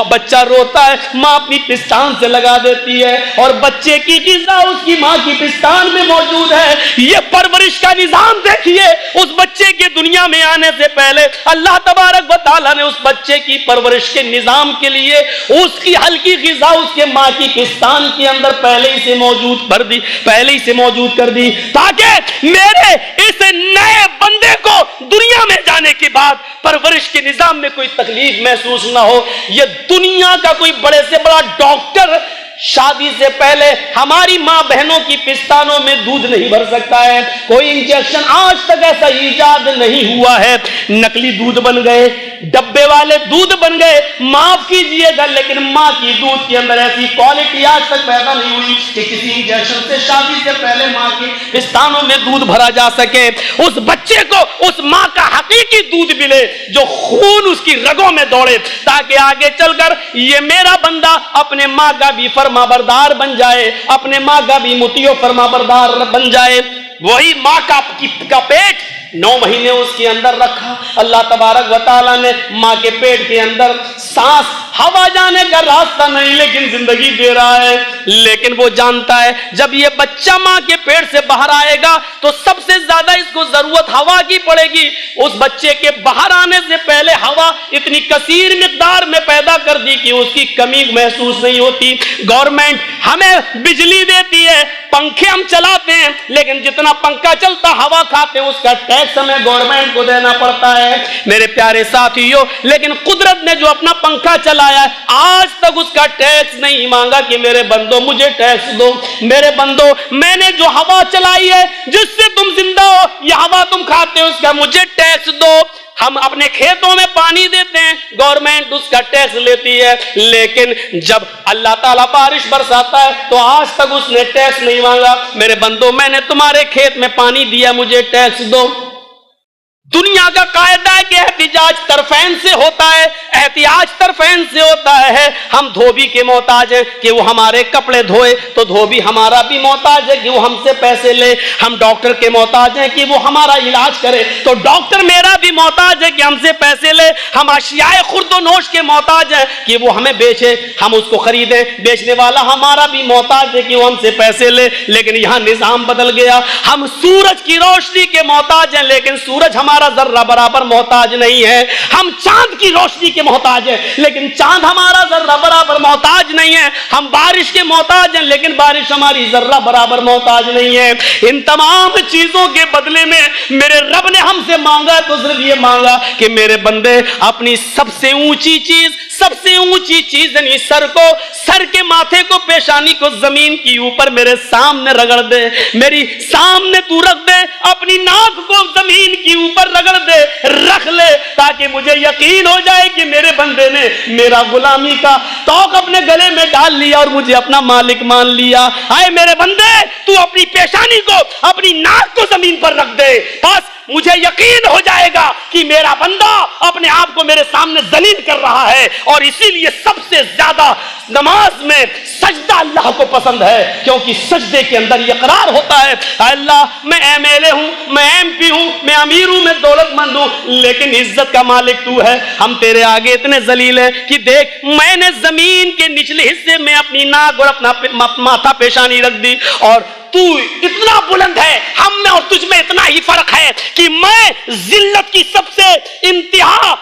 बच्चा रोता है, मां अपनी पिस्तान से लगा देती है और बच्चे की ग़िज़ा उसकी मां की पिस्तान में मौजूद है। ये परवरिश का निजाम देखिए। उस बच्चे के दुनिया में आने से पहले अल्लाह तबारक व तआला ने उस बच्चे की परवरिश के निजाम के लिए उसकी हल्की ग़िज़ा उसके मां की पिस्तान के अंदर पहले ही से मौजूद कर दी, ताकि मेरे इस नए बंदे को दुनिया में जाने के बाद परवरिश के निजाम में कोई तकलीफ महसूस ना हो। ये दुनिया का कोई बड़े से बड़ा डॉक्टर शादी से पहले हमारी मां बहनों की पिस्तानों में दूध नहीं भर सकता है। कोई इंजेक्शन आज तक ऐसा इजाद नहीं हुआ है। नकली दूध बन गए, डब्बे वाले दूध बन गए, माफ कीजिएगा, लेकिन मां की दूध के अंदर ऐसी क्वालिटी आज तक पैदा नहीं हुई कि किसी इंजेक्शन से शादी से पहले मां की पिस्तानों में दूध भरा जा सके। उस बच्चे को उस मां का हकीकी दूध मिले, जो खून उसकी रगों में दौड़े, ताकि आगे चलकर ये मेरा बंदा अपने मां का भी फरमाबरदार बन जाए, अपने मां का भी मुतियो फरमाबरदार बन जाए। वही मां का पेट 9 महीने उसके अंदर रखा। अल्लाह तबारक व तआला ने मां के पेट के अंदर सांस हवा जाने का रास्ता नहीं, लेकिन जिंदगी दे रहा है। लेकिन वो जानता है जब ये बच्चा मां के पेट से बाहर आएगा तो सबसे ज्यादा इसको जरूरत हवा की पड़ेगी। उस बच्चे के बाहर आने से पहले हवा इतनी कसीर मिकदार में पैदा कर दी कि उसकी कमी महसूस नहीं होती। गवर्नमेंट हमें बिजली देती है, पंखे हम चलाते हैं, लेकिन जितना पंखा चलता हवा खाते हैं उसका टैक्स हमें गवर्नमेंट को देना पड़ता है। मेरे प्यारे साथियों, लेकिन कुदरत ने जो अपना पंखा चलाया आज तक उसका टैक्स नहीं मांगा कि मेरे बंदो मुझे टैक्स दो। मेरे बंदो, मैंने जो हवा चलाई है जिससे तुम जिंदा हो, यह हवा तुम खाते हो, उसका मुझे टैक्स दो। हम अपने खेतों में पानी देते हैं, गवर्नमेंट उसका टैक्स लेती है, लेकिन जब अल्लाह ताला बारिश बरसाता है तो आज तक उसने टैक्स नहीं मांगा। मेरे बंदो, मैंने तुम्हारे खेत में पानी दिया, मुझे टैक्स दो। दुनिया का कायदा है कि एहतिजाज तरफैन से होता है, एहतियाज तरफैन से होता है। हम धोबी के मोहताज हैं कि वो हमारे कपड़े धोए, तो धोबी हमारा भी मोहताज है कि वो हमसे पैसे ले। हम डॉक्टर के मोहताज हैं कि वो हमारा इलाज करे, तो डॉक्टर मेरा भी मोहताज है कि हमसे पैसे ले। हम अशियाए खुर्दोनोश के मोहताज हैं कि वो हमें बेचे, हम उसको खरीदें। बेचने वाला हमारा भी मोहताज है कि वो हमसे पैसे ले। लेकिन यहाँ निजाम बदल गया। हम सूरज की रोशनी के मोहताज हैं, लेकिन सूरज हमारा जर्रा बराबर मोहताज नहीं है। हम चांद की रोशनी के मोहताज हैं, लेकिन चांद हमारा जर्रा बराबर मोहताज नहीं है। हम बारिश के मोहताज हैं, लेकिन बारिश हमारी जर्रा बराबर मोहताज नहीं है। इन तमाम चीजों के बदले में मेरे रब ने हमसे मांगा तो सिर्फ ये मांगा कि मेरे बंदे अपनी सबसे ऊंची चीज यानी सर के माथे को, पेशानी को जमीन की ऊपर मेरे सामने रगड़ दे, मेरी सामने तू रख दे, अपनी नाक को जमीन की ऊपर रगड़ दे, रख ले, ताकि मुझे यकीन हो जाए कि मेरे बंदे ने मेरा गुलामी का तौक अपने गले में डाल लिया और मुझे अपना मालिक मान लिया। आए मेरे बंदे, तू अपनी पेशानी को, अपनी नाक को जमीन पर रख दे, बस मुझे यकीन हो जाएगा कि मेरा बंदा अपने आप को मेरे सामने जलील कर रहा है। और इसीलिए सबसे ज्यादा नमाज में सजदा अल्लाह को पसंद है, क्योंकि सजदे के अंदर इकरार होता है, अल्लाह मैं एमएलए हूं, मैं एमपी हूं, मैं अमीर हूं, मैं दौलतमंद हूं, लेकिन इज्जत का मालिक तू है। हम तेरे आगे इतने जलील हैं कि देख, मैंने जमीन के निचले हिस्से में अपनी नाक और अपना माथा पेशानी रख दी, और तू इतना बुलंद है, हम में और तुझ में इतना ही फर्क है कि मैं जिल्लत की सबसे इंतहा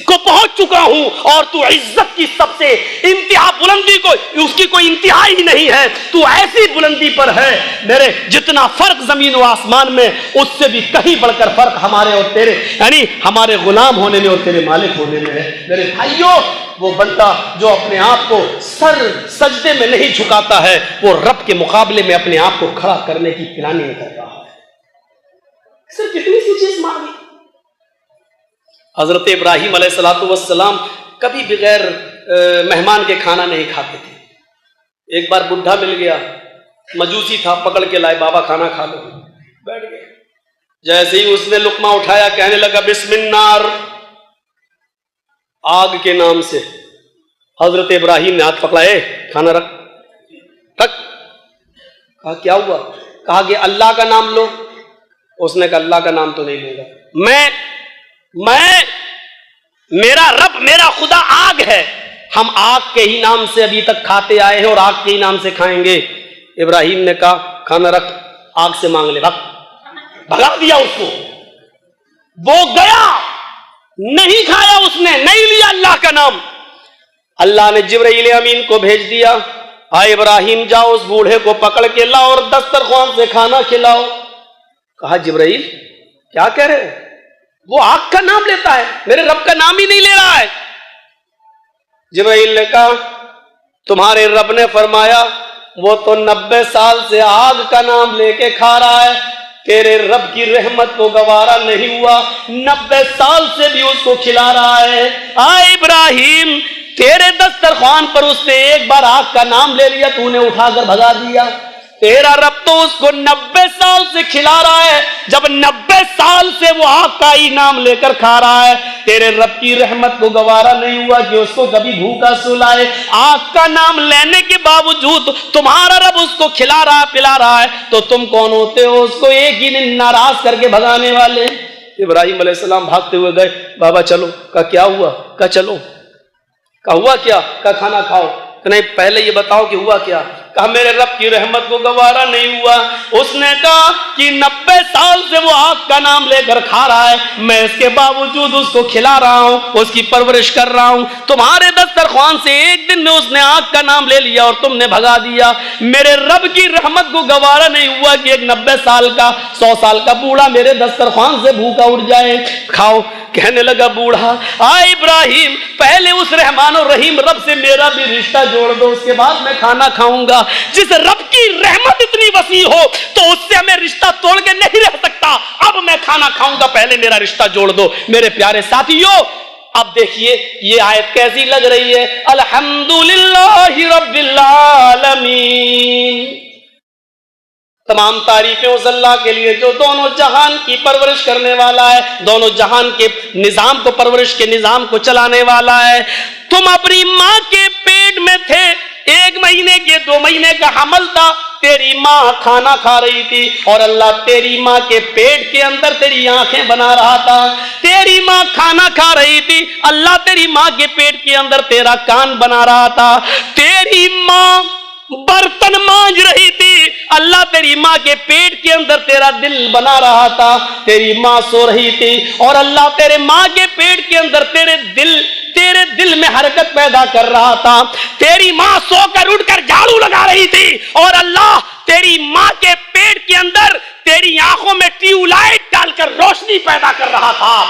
को पहुंच चुका हूं, और तू इज्जत की सबसे इंतहा बुलंदी को, उसकी कोई इंतहा ही नहीं है, तू ऐसी बुलंदी पर है। मेरे जितना फर्क जमीन और आसमान में, उससे भी कहीं बढ़कर फर्क हमारे और तेरे, यानी हमारे गुलाम होने में और तेरे मालिक होने में है। मेरे भाइयों, वो बंदा जो अपने आप को सर सजदे में नहीं झुकाता है, वो रब के मुकाबले में अपने आप को खड़ा करने की प्लानिंग कर रहा है। सिर्फ कितनी सी चीज मांगी। हजरत इब्राहिम अलैहिस्सलातु वस्सलाम कभी बगैर मेहमान के खाना नहीं खाते थे। एक बार बुढ़ा मिल गया, मजूसी था, पकड़ के लाए, बाबा खाना खा लो। बैठ गए, जैसे ही उसने लुकमा उठाया, कहने लगा बिस्मिल्लाह, आग के नाम से। हजरत इब्राहिम ने हाथ पकड़ाए, खाना रख। कहा क्या हुआ? कहा कि अल्लाह का नाम लो। उसने कहा अल्लाह का नाम तो नहीं लूंगा, मैं मेरा रब, मेरा खुदा आग है, हम आग के ही नाम से अभी तक खाते आए हैं और आग के ही नाम से खाएंगे। इब्राहिम ने कहा खाना रख, आग से मांग ले। भगा दिया उसको। वो गया, नहीं खाया उसने, नहीं लिया अल्लाह का नाम। अल्लाह ने जिब्राइल अमीन को भेज दिया, हाय इब्राहिम जाओ उस बूढ़े को पकड़ के लाओ और दस्तरख्वान से खाना खिलाओ। कहा जिब्राइल क्या कह रहे हैं? वो आग का नाम लेता है, मेरे रब का नाम ही नहीं ले रहा है। जिब्राइल ने कहा तुम्हारे रब ने फरमाया वो तो 90 साल से आग का नाम लेके खा रहा है, तेरे रब की रहमत को गवारा नहीं हुआ, 90 साल से भी उसको खिला रहा है। आए इब्राहिम, तेरे दस्तरख्वान पर उसने एक बार आग का नाम ले लिया, तूने उठाकर भगा दिया। तेरा रब तो उसको 90 साल से खिला रहा है, जब 90 साल से वो आग का ही नाम लेकर खा रहा है, तेरे रब की रहमत को गवारा नहीं हुआ कि उसको कभी भूखा सुलाए। आग का नाम लेने के बावजूद तुम्हारा रब उसको खिला रहा पिला रहा है, तो तुम कौन होते हो उसको एक ही दिन नाराज करके भगाने वाले? इब्राहिम अलैहिस्सलाम भागते हुए गए, बाबा चलो। का क्या हुआ? का चलो। का हुआ क्या? का खाना खाओ। नहीं पहले ये बताओ कि हुआ क्या? कहा मेरे रब की रहमत को गवारा नहीं हुआ। उसने कहा कि 90 साल से वो आग का नाम लेकर खा रहा है, मैं इसके बावजूद उसको खिला रहा हूं, उसकी परवरिश कर रहा हूं। तुम्हारे दस्तरख्वान से एक दिन में उसने आग का नाम ले लिया और तुमने भगा दिया। मेरे रब की रहमत को गवारा नहीं हुआ कि एक 90 साल का 100 साल का बूढ़ा मेरे दस्तरख्वान से भूखा उठ जाए। खाओ। कहने लगा बूढ़ा, आ इब्राहिम, पहले उस रहमान और रहीम रब से मेरा भी रिश्ता जोड़ दो, उसके बाद मैं खाना खाऊंगा। जिस रब की रहमत इतनी वसी हो तो उससे हमें रिश्ता तोड़ के नहीं रह सकता। अब मैं खाना खाऊंगा, पहले मेरा रिश्ता जोड़ दो। मेरे प्यारे साथियों, अब देखिए ये आयत कैसी लग रही है। अल्हम्दुलिल्लाहि रब्बिल आलमीन। तमाम तारीफें उस अल्लाह के लिए जो दोनों जहान की परवरिश करने वाला है, दोनों जहान के निजाम को, परवरिश के निजाम को चलाने वाला है। तुम अपनी माँ के पेट में थे, 1 महीने के 2 महीने का हमल था, तेरी माँ खाना खा रही थी और अल्लाह तेरी माँ के पेट के अंदर तेरी आंखें बना रहा था। तेरी माँ खाना खा रही थी, अल्लाह तेरी माँ के पेट के अंदर तेरा कान बना रहा था। तेरी माँ बर्तन मांज रही थी, अल्लाह तेरी माँ के पेट के अंदर तेरा दिल बना रहा था। तेरी माँ सो रही थी और अल्लाह तेरे माँ के पेट के अंदर तेरे दिल में हरकत पैदा कर रहा था। तेरी माँ सोकर उठकर झाड़ू लगा रही थी और अल्लाह तेरी माँ के पेट के अंदर तेरी आंखों में ट्यूबलाइट डालकर रोशनी पैदा कर रहा था।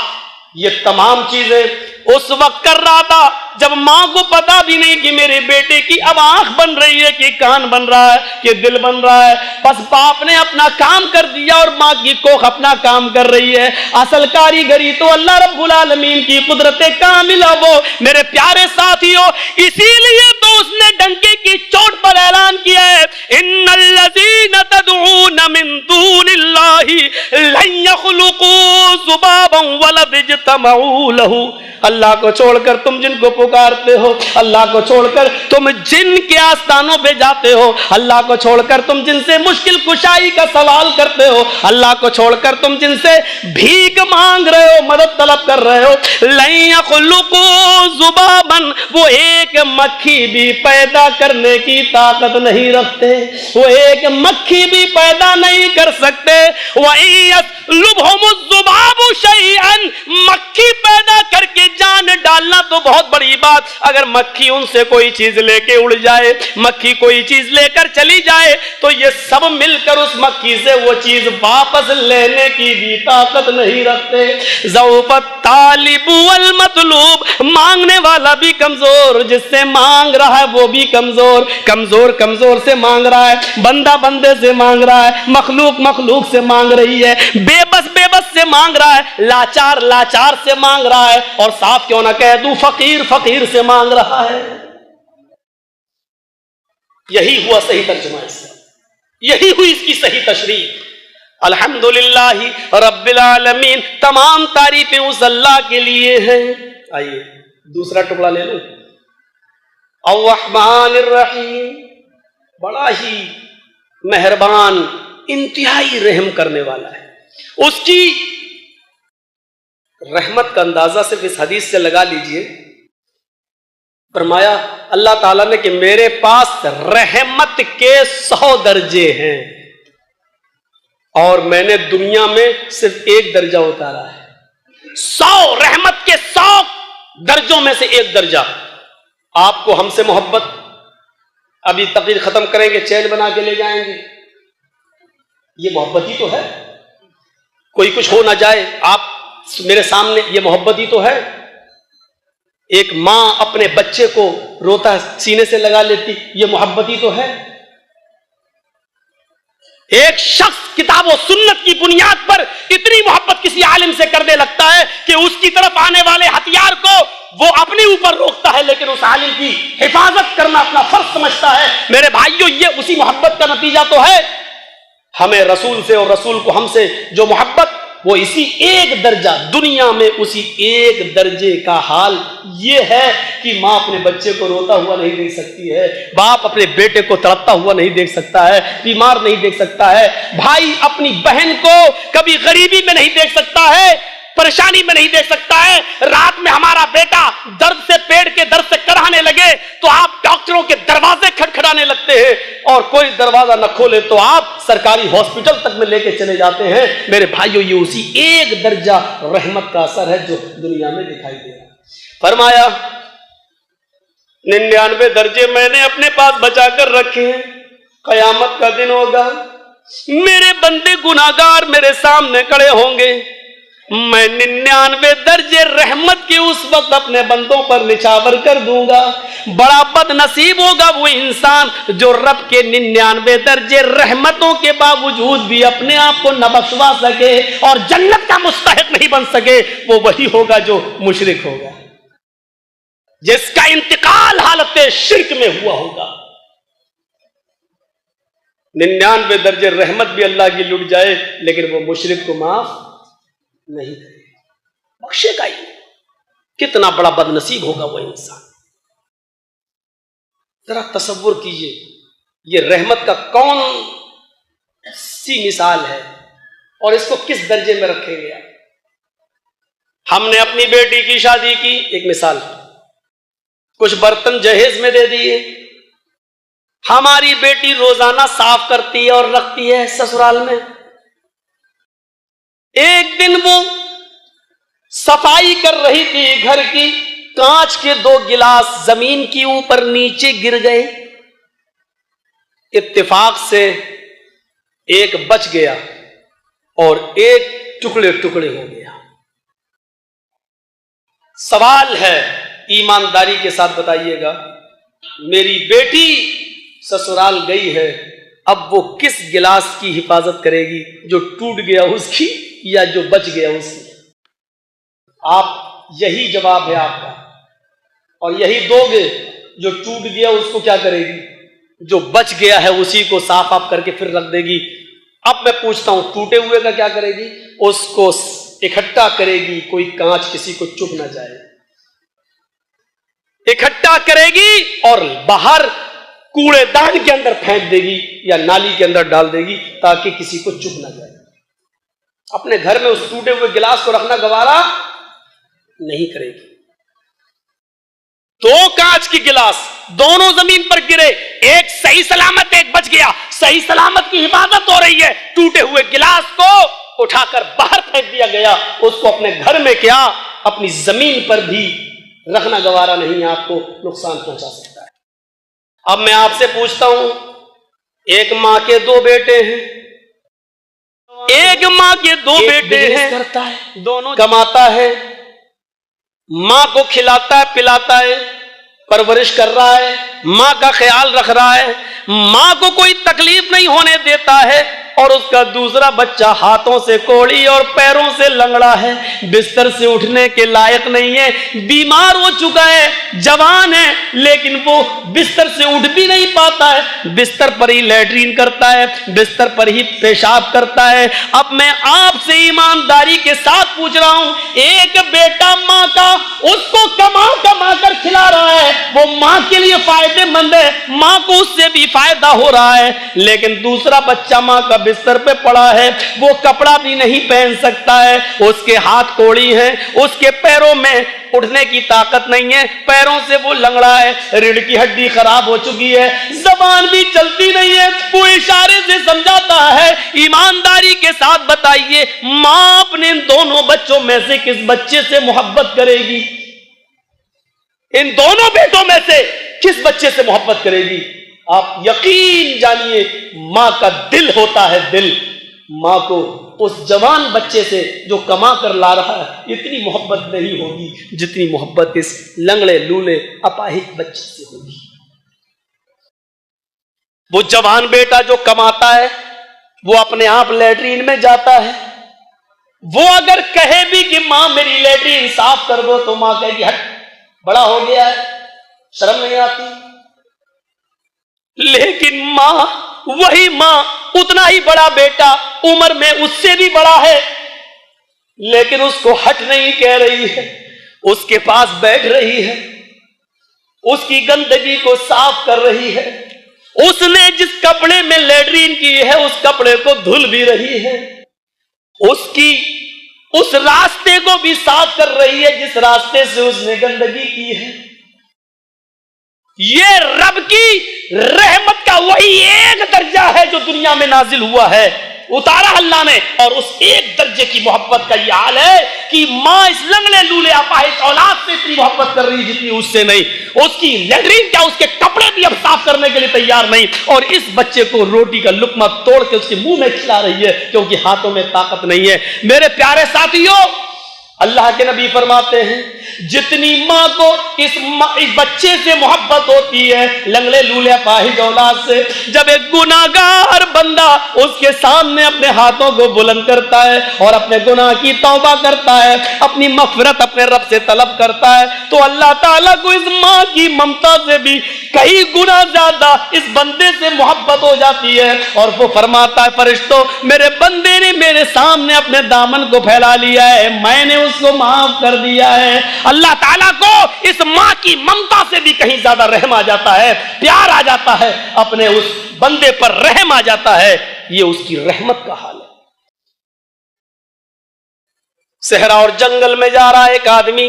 ये तमाम चीजें उस वक्त कर रहा था जब मां को पता भी नहीं कि मेरे बेटे की अब आंख बन रही है, कि कान बन रहा है, कि दिल बन रहा है। बस बाप ने अपना काम कर दिया और मां की कोख अपना काम कर रही है। असल कारीगरी तो अल्लाह रब्बुल आलमीन की कुदरत कामिला। वो मेरे प्यारे साथियों, इसीलिए तो उसने डंके की चोट पर ऐलान किया है, इन्नल्लज़ीना तदऊना मिन दूनिल्लाहि लन यख़्लुक़ू ज़ुबाबन वलद इज्तमऊ लहू। अल्लाह को छोड़कर तुम जिनको पुकारते हो, अल्लाह को छोड़कर तुम जिनके आस्थानों पे जाते हो, अल्लाह को छोड़कर तुम जिनसे मुश्किल कुशाई का सवाल करते हो, अल्लाह को छोड़कर तुम जिनसे भीख मांग रहे हो, मदद तलब कर रहे हो, लन यख़्लुक़ू ज़ुबाबन, वो एक मक्खी भी पैदा करने की ताकत नहीं रखते, वो एक मक्खी भी पैदा नहीं कर सकते। वयस्लुबहुमुज़्ज़ुबाबु शैअन, मक्खी पैदा करके जान डालना तो बहुत बड़ी बात, अगर मक्खी उनसे कोई चीज लेके उड़ जाए, मक्खी कोई चीज लेकर चली जाए, तो ये सब मिलकर उस मक्खी से वो चीज वापस लेने की भी ताकत नहीं रखते। ज़ौफ़त तालिबु वल मतलूब, मांगने वाला भी कमजोर, जिससे मांग रहा है वो भी कमजोर, कमजोर कमजोर से मांग रहा है, बंदा बंदे से मांग रहा है, मखलूक मखलूक से मांग रही है, बेबस बेबस से मांग रहा है, लाचार लाचार से मांग रहा है, और साफ क्यों ना कह दूं फकीर फकीर से मांग रहा है। यही हुआ सही तर्जुमा इसका, यही हुई इसकी सही तशरीह। अल्हम्दुलिल्लाहि रब्बिल आलमीन, तमाम तारीफें उस अल्लाह के लिए हैं। आइए दूसरा टुकड़ा ले लो। अर्रहमानिर रहीम, बड़ा ही मेहरबान, इंतहाई रहम करने वाला है। उसकी रहमत का अंदाजा सिर्फ इस हदीस से लगा लीजिए। फरमाया अल्लाह ताला ने कि मेरे पास रहमत के 100 दर्जे हैं और मैंने दुनिया में सिर्फ 1 दर्जा उतारा है। 100 रहमत के 100 दर्जों में से 1 दर्जा। आपको हमसे मोहब्बत, अभी तकरीर खत्म करेंगे चैन बना के ले जाएंगे, ये मोहब्बत ही तो है। कोई कुछ हो ना जाए आप मेरे सामने, ये मोहब्बत ही तो है। एक मां अपने बच्चे को रोता सीने से लगा लेती, ये मोहब्बत ही तो है। एक शख्स किताब और सुन्नत की बुनियाद पर इतनी मोहब्बत किसी आलिम से करने लगता है कि उसकी तरफ आने वाले हथियार को वो अपने ऊपर रोकता है, लेकिन उस आलिम की हिफाजत करना अपना फर्ज समझता है। मेरे भाइयों, ये उसी मोहब्बत का नतीजा तो है। हमें रसूल से और रसूल को हमसे जो मोहब्बत, वो इसी 1 दर्जा, दुनिया में उसी 1 दर्जे का हाल ये है कि माँ अपने बच्चे को रोता हुआ नहीं देख सकती है, बाप अपने बेटे को तड़पता हुआ नहीं देख सकता है, बीमार नहीं देख सकता है, भाई अपनी बहन को कभी गरीबी में नहीं देख सकता है, परेशानी में नहीं देख सकता है। रात में हमारा बेटा दर्द से, पेट के दर्द से कराहने लगे तो आप डॉक्टरों के दरवाजे खटखटाने लगते हैं, और कोई दरवाजा न खोले तो आप सरकारी हॉस्पिटल तक में लेके चले जाते हैं। मेरे भाइयों, ये उसी 1 दर्जा रहमत का असर है जो दुनिया में दिखाई दे रहा है। फरमाया 99 दर्जे मैंने अपने पास बचा कर रखे हैं। कयामत का दिन होगा, मेरे बंदे गुनाहगार मेरे सामने खड़े होंगे, मैं 99 दर्जे रहमत के उस वक्त अपने बंदों पर निछावर कर दूंगा। बड़ा बदनसीब होगा वो इंसान जो रब के 99 दर्जे रहमतों के बावजूद भी अपने आप को न बख्शवा सके और जन्नत का मुस्तहिक नहीं बन सके। वो वही होगा जो मुशरिक होगा, जिसका इंतकाल हालत शिर्क में हुआ होगा। 99 दर्जे रहमत भी अल्लाह की लुट जाए लेकिन वो मुशरिक को माफ नहीं करेगा, बख्शेगा ही। कितना बड़ा बदनसीब होगा वो इंसान। जरा तसव्वुर कीजिए, ये रहमत का कौन सी मिसाल है और इसको किस दर्जे में रखे गया। हमने अपनी बेटी की शादी की, एक मिसाल, कुछ बर्तन जहेज में दे दिए, हमारी बेटी रोजाना साफ करती है और रखती है ससुराल में। एक दिन वो सफाई कर रही थी घर की, कांच के 2 गिलास जमीन की ऊपर नीचे गिर गए। इत्तेफाक से एक बच गया और एक टुकड़े टुकड़े हो गया। सवाल है, ईमानदारी के साथ बताइएगा, मेरी बेटी ससुराल गई है, अब वो किस गिलास की हिफाजत करेगी, जो टूट गया उसकी या जो बच गया उसकी? आप यही जवाब है आपका, और यही दोगे। जो टूट गया उसको क्या करेगी, जो बच गया है उसी को साफ आप करके फिर रख देगी। अब मैं पूछता हूं, टूटे हुए का क्या करेगी? उसको इकट्ठा करेगी, कोई कांच किसी को चुभ ना जाए, इकट्ठा करेगी और बाहर कूड़ेदान के अंदर फेंक देगी या नाली के अंदर डाल देगी ताकि किसी को चुभ ना जाए। अपने घर में उस टूटे हुए गिलास को रखना गवारा नहीं करेगी। 2 कांच की गिलास दोनों जमीन पर गिरे, एक सही सलामत, एक बच गया। सही सलामत की हिफाजत हो रही है, टूटे हुए गिलास को उठाकर बाहर फेंक दिया गया। उसको अपने घर में क्या, अपनी जमीन पर भी रखना गवारा नहीं, आपको नुकसान पहुंचा सकता है। अब मैं आपसे पूछता हूं, एक मां के 2 बेटे हैं, एक मां के 2 बेटे हैं, करता है, दोनों कमाता है, मां को खिलाता है, पिलाता है, परवरिश कर रहा है, मां का ख्याल रख रहा है, मां को कोई तकलीफ नहीं होने देता है, और उसका दूसरा बच्चा हाथों से कोड़ी और पैरों से लंगड़ा है, बिस्तर से उठने के लायक नहीं है, बीमार हो चुका है, जवान है, लेकिन वो बिस्तर से उठ भी नहीं पाता है, बिस्तर पर ही लैट्रीन करता है, बिस्तर पर ही पेशाब करता है। अब मैं आपसे ईमानदारी के साथ पूछ रहा हूं, एक बेटा मां का उसको कमा कमा कर खिला रहा है, वो मां के लिए फायदेमंद है, मां को उससे भी फायदा हो रहा है, लेकिन दूसरा बच्चा मां का बिस्तर पे पड़ा है, वो कपड़ा भी नहीं पहन सकता है, उसके हाथ कोड़ी हैं, उसके पैरों में उठने की ताकत नहीं है, पैरों से वो लंगड़ा है, रीढ़ की हड्डी खराब हो चुकी है, जबान भी चलती नहीं है, वो इशारे से समझाता है। ईमानदारी के साथ बताइए, मां अपने इन दोनों बच्चों में से किस बच्चे से मोहब्बत करेगी? इन दोनों बेटों में से किस बच्चे से मोहब्बत करेगी? आप यकीन जानिए, मां का दिल होता है, दिल, मां को उस जवान बच्चे से जो कमा कर ला रहा है इतनी मोहब्बत नहीं होगी जितनी मोहब्बत इस लंगड़े लूले अपाहिज बच्चे से होगी। वो जवान बेटा जो कमाता है, वो अपने आप लैट्रीन में जाता है, वो अगर कहे भी कि मां मेरी लैट्रीन साफ कर दो, तो मां कहेगी हट, बड़ा हो गया है, शर्म नहीं आती। लेकिन मां, वही मां, उतना ही बड़ा बेटा उम्र में उससे भी बड़ा है, लेकिन उसको हट नहीं कह रही है, उसके पास बैठ रही है, उसकी गंदगी को साफ कर रही है, उसने जिस कपड़े में लैट्रीन की है उस कपड़े को धुल भी रही है, उसकी उस रास्ते को भी साफ कर रही है जिस रास्ते से उसने गंदगी की है। ये रब की रहमत का वही एक दर्जा है जो दुनिया में नाजिल हुआ है, उतारा अल्लाह ने, और उस एक दर्जे की मोहब्बत का यह हाल है कि मां इस लंगड़े लूले अपाहिज औलाद से इतनी मोहब्बत कर रही है जितनी उससे नहीं। उसकी लैट्रीन क्या, उसके कपड़े भी अब साफ करने के लिए तैयार नहीं, और इस बच्चे को रोटी का लुकमा तोड़ के उसके मुंह में खिला रही है क्योंकि हाथों में ताकत नहीं है। मेरे प्यारे साथियों, अल्लाह के नबी फरमाते हैं, जितनी माँ को इस बच्चे से मोहब्बत होती है लंगड़े लूले पाहिज औलाद से, जब एक गुनाहगार बंदा उसके सामने अपने हाथों को बुलंद करता है और अपने गुनाह की तौबा करता है, अपनी मग़फ़िरत अपने रब से तलब करता है, तो अल्लाह ताला को इस माँ की ममता से भी कई गुना ज्यादा इस बंदे से मोहब्बत हो जाती है। और वो फरमाता है, फरिश्तों मेरे बंदे ने मेरे सामने अपने दामन को फैला लिया है, मैंने उसको माफ कर दिया है। अल्लाह ताला को इस माँ की ममता से भी कहीं ज्यादा रहम आ जाता है, प्यार आ जाता है, अपने उस बंदे पर रहम आ जाता है। ये उसकी रहमत का हाल है। सहरा और जंगल में जा रहा है एक आदमी,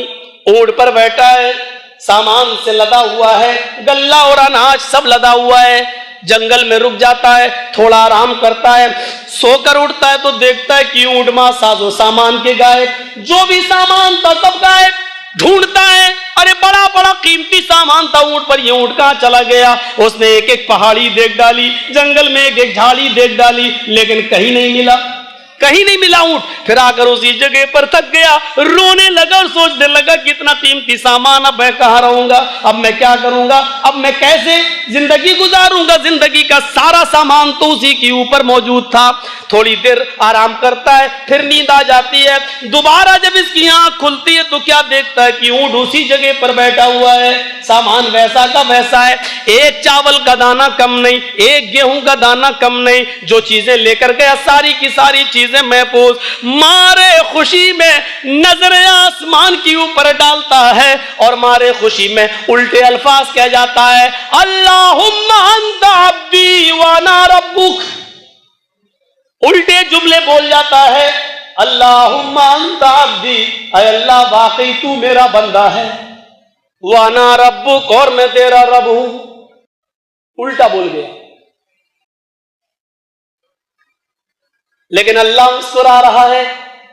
ऊंट पर बैठा है, सामान से लदा हुआ है, गल्ला और अनाज सब लदा हुआ है। जंगल में रुक जाता है, थोड़ा आराम करता है, सोकर उठता है तो देखता है कि ऊंट मां साजो सामान के गायब, जो भी सामान था सब गायब। ढूंढता है, अरे बड़ा बड़ा कीमती सामान था ऊंट पर, ये ऊंट कहां चला गया। उसने एक एक पहाड़ी देख डाली, जंगल में एक एक झाड़ी देख डाली, लेकिन कहीं नहीं मिला, कहीं नहीं मिला ऊंट। फिर आकर उसी जगह पर थक गया, रोने लगा और सोचने लगा कितना कीमती सामान, अब मैं कहां रहूंगा, अब मैं क्या करूंगा, अब मैं कैसे जिंदगी गुजारूंगा। जिंदगी का सारा सामान तो उसी के ऊपर मौजूद था। थोड़ी देर आराम करता है, फिर नींद आ जाती है। दोबारा जब इसकी आंख खुलती है तो क्या देखता है कि ऊंट उसी जगह पर बैठा हुआ है, सामान वैसा का वैसा है, एक चावल का दाना कम नहीं, एक गेहूं का दाना कम नहीं। जो चीजें लेकर गया सारी की सारी चीजें महफूज। मारे खुशी में नजरें आसमान के ऊपर डालता है और मारे खुशी में उल्टे अल्फाज कह जाता है, अल्लाहुम्मा अंता अब्दी व अना रब्बुक। उल्टे जुमले बोल जाता है, अल्लाहुम्मा अंता अब्दी, ऐ अल्लाह वाकई तू मेरा बंदा है, व अना रब्बुक, और मैं तेरा रब हूं। उल्टा बोल गया, लेकिन अल्लाह मुस्कुरा रहा है।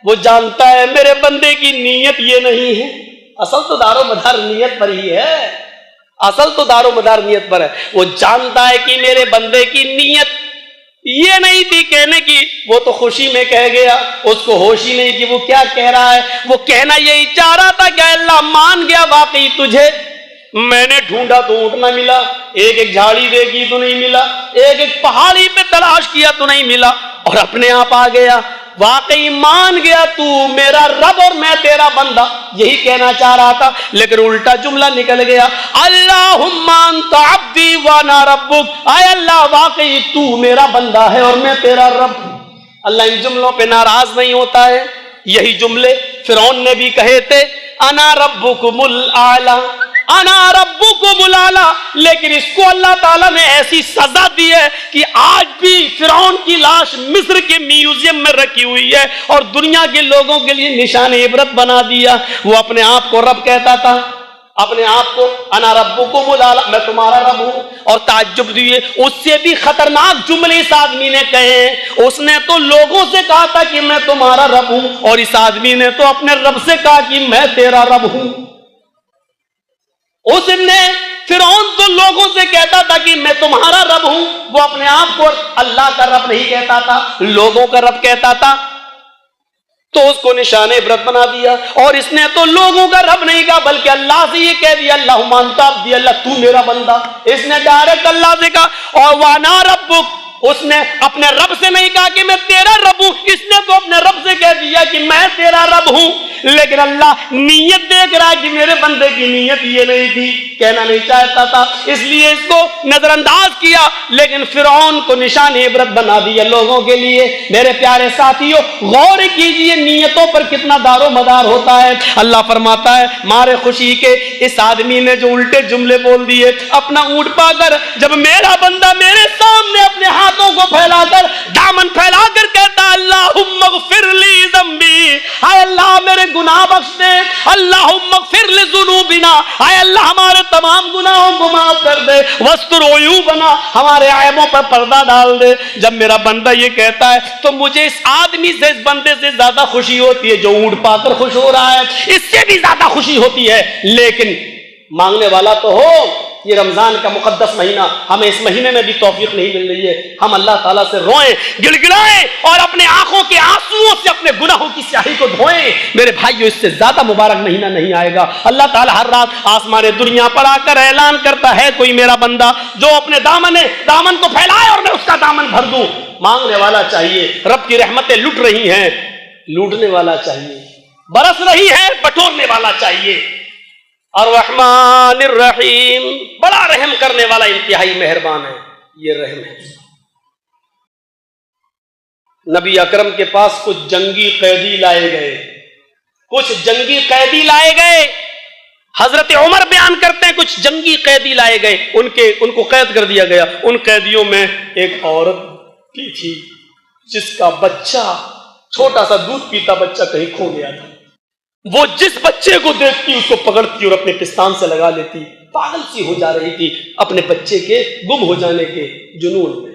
वो जानता है मेरे बंदे की नीयत ये नहीं है। असल तो दारो मदार नीयत पर ही है, असल तो दारो मदार नीयत पर है। वो जानता है कि मेरे बंदे की नीयत ये नहीं थी कहने की, वो तो खुशी में कह गया, उसको होश ही नहीं कि वो क्या कह रहा है। वो कहना यही चाह रहा था कि अल्लाह मान गया वाकई तुझे, मैंने ढूंढा तो ऊंट ना मिला, एक एक झाड़ी देखी तो नहीं मिला, एक एक पहाड़ी पे तलाश किया तो नहीं मिला, और अपने आप आ गया, वाकई मान गया तू मेरा रब और मैं तेरा बंदा। यही कहना चाह रहा था, लेकिन उल्टा जुमला निकल गया, अल्लाहुम्मा अंता अब्दी व अना रब्बुक, आय अल्लाह वाकई तू मेरा बंदा है और मैं तेरा रब। अल्लाह इन जुमलों पे नाराज नहीं होता है। यही जुमले फिरौन ने भी कहे थे, अना रब्बुकुमुल आला, अना रब्बुकुमुल आला। लेकिन इसको अल्लाह ताला ने ऐसी सजा दी है कि आज भी फिरौन की लाश मिस्र के म्यूजियम में रखी हुई है और दुनिया के लोगों के लिए निशान इबरत बना दिया। वो अपने आप को रब कहता था, अपने आप को अना रब्बुकुमुल आला, मैं तुम्हारा रब हूं। और ताज्जुब दिए, उससे भी खतरनाक जुमले इस आदमी ने कहे। उसने तो लोगों से कहा था कि मैं तुम्हारा रब हूं, और इस आदमी ने तो अपने रब से कहा कि मैं तेरा रब हूं। उसने फिरौन तो लोगों से कहता था कि मैं तुम्हारा रब हूं, वो अपने आप को अल्लाह का रब नहीं कहता था, लोगों का रब कहता था, तो उसको निशाने इबरत बना दिया। और इसने तो लोगों का रब नहीं कहा, बल्कि अल्लाह से ये कह दिया, अल्लाह मानता अब्दी, अल्लाह तू मेरा बंदा। इसने डायरेक्ट अल्लाह से कहा। और वाना रब्बुक, उसने अपने रब से नहीं कहा कि मैं तेरा रब हूं, इसने तो अपने रब से कह दिया कि मैं तेरा रब हूं। लेकिन अल्लाह नीयत देख रहा है कि मेरे बंदे की नीयत ये नहीं थी, कहना नहीं चाहता था, इसलिए इसको नजरअंदाज किया। लेकिन फिरौन को निशान इबरत बना दिया लोगों के लिए। मेरे प्यारे साथियों, गौर कीजिए नीयतों पर कितना दारो मदार होता है। अल्लाह फरमाता है, मारे खुशी के इस आदमी ने जो उल्टे जुमले बोल दिए, अपना ऊंट पाकर जब मेरा बंदा मेरे सामने अपने हाथों को फैलाकर, दामन फैलाकर कहता, अल्लाहुम्मा ग़फ़िरली ज़म्बी, हाय अल्लाह मेरे गुनाह बख्श दे, अल्लाहुम्मा ग़फ़िर लिज़ुनूबिना, हाय अल्लाह हमारे तमाम गुनाहों को माफ कर दे, वस्तुर उयूबना, हमारे ऐबों पर पर्दा डाल दे। जब मेरा बंदा ये कहता है तो मुझे इस आदमी से, इस बंदे से ज्यादा खुशी होती है जो ऊंट पाकर खुश हो रहा है, इससे भी ज्यादा खुशी होती है। लेकिन मांगने वाला तो हो, ये रमजान का मुकद्दस महीना, हमें इस महीने में भी तौफीक नहीं मिल रही है। हम अल्लाह ताला से रोएं, गिड़गिड़ाएं और अपने आंखों के आंसुओं से अपने गुनाहों की स्याही को धोएं। मेरे भाइयों, इससे ज्यादा मुबारक महीना नहीं आएगा। अल्लाह ताला हर रात आसमान दुनिया पर आकर ऐलान करता है, कोई मेरा बंदा जो अपने दामन को फैलाए और मैं उसका दामन भर दूं। मांगने वाला चाहिए, रब की रहमतें लुट रही हैं, लूटने वाला चाहिए, बरस रही है, बटोरने वाला चाहिए। अर्रहमानिर रहीम, बड़ा रहम करने वाला, इंतहाई मेहरबान है। ये रहम है। नबी अकरम के पास कुछ जंगी कैदी लाए गए, कुछ जंगी कैदी लाए गए। हजरत उमर बयान करते हैं, कुछ जंगी कैदी लाए गए, उनको कैद कर दिया गया। उन कैदियों में एक औरत भी थी जिसका बच्चा, छोटा सा दूध पीता बच्चा कहीं खो गया था। वो जिस बच्चे को देखती उसको पकड़ती और अपने पिस्तान से लगा लेती। पागल सी हो जा रही थी अपने बच्चे के गुम हो जाने के जुनून में।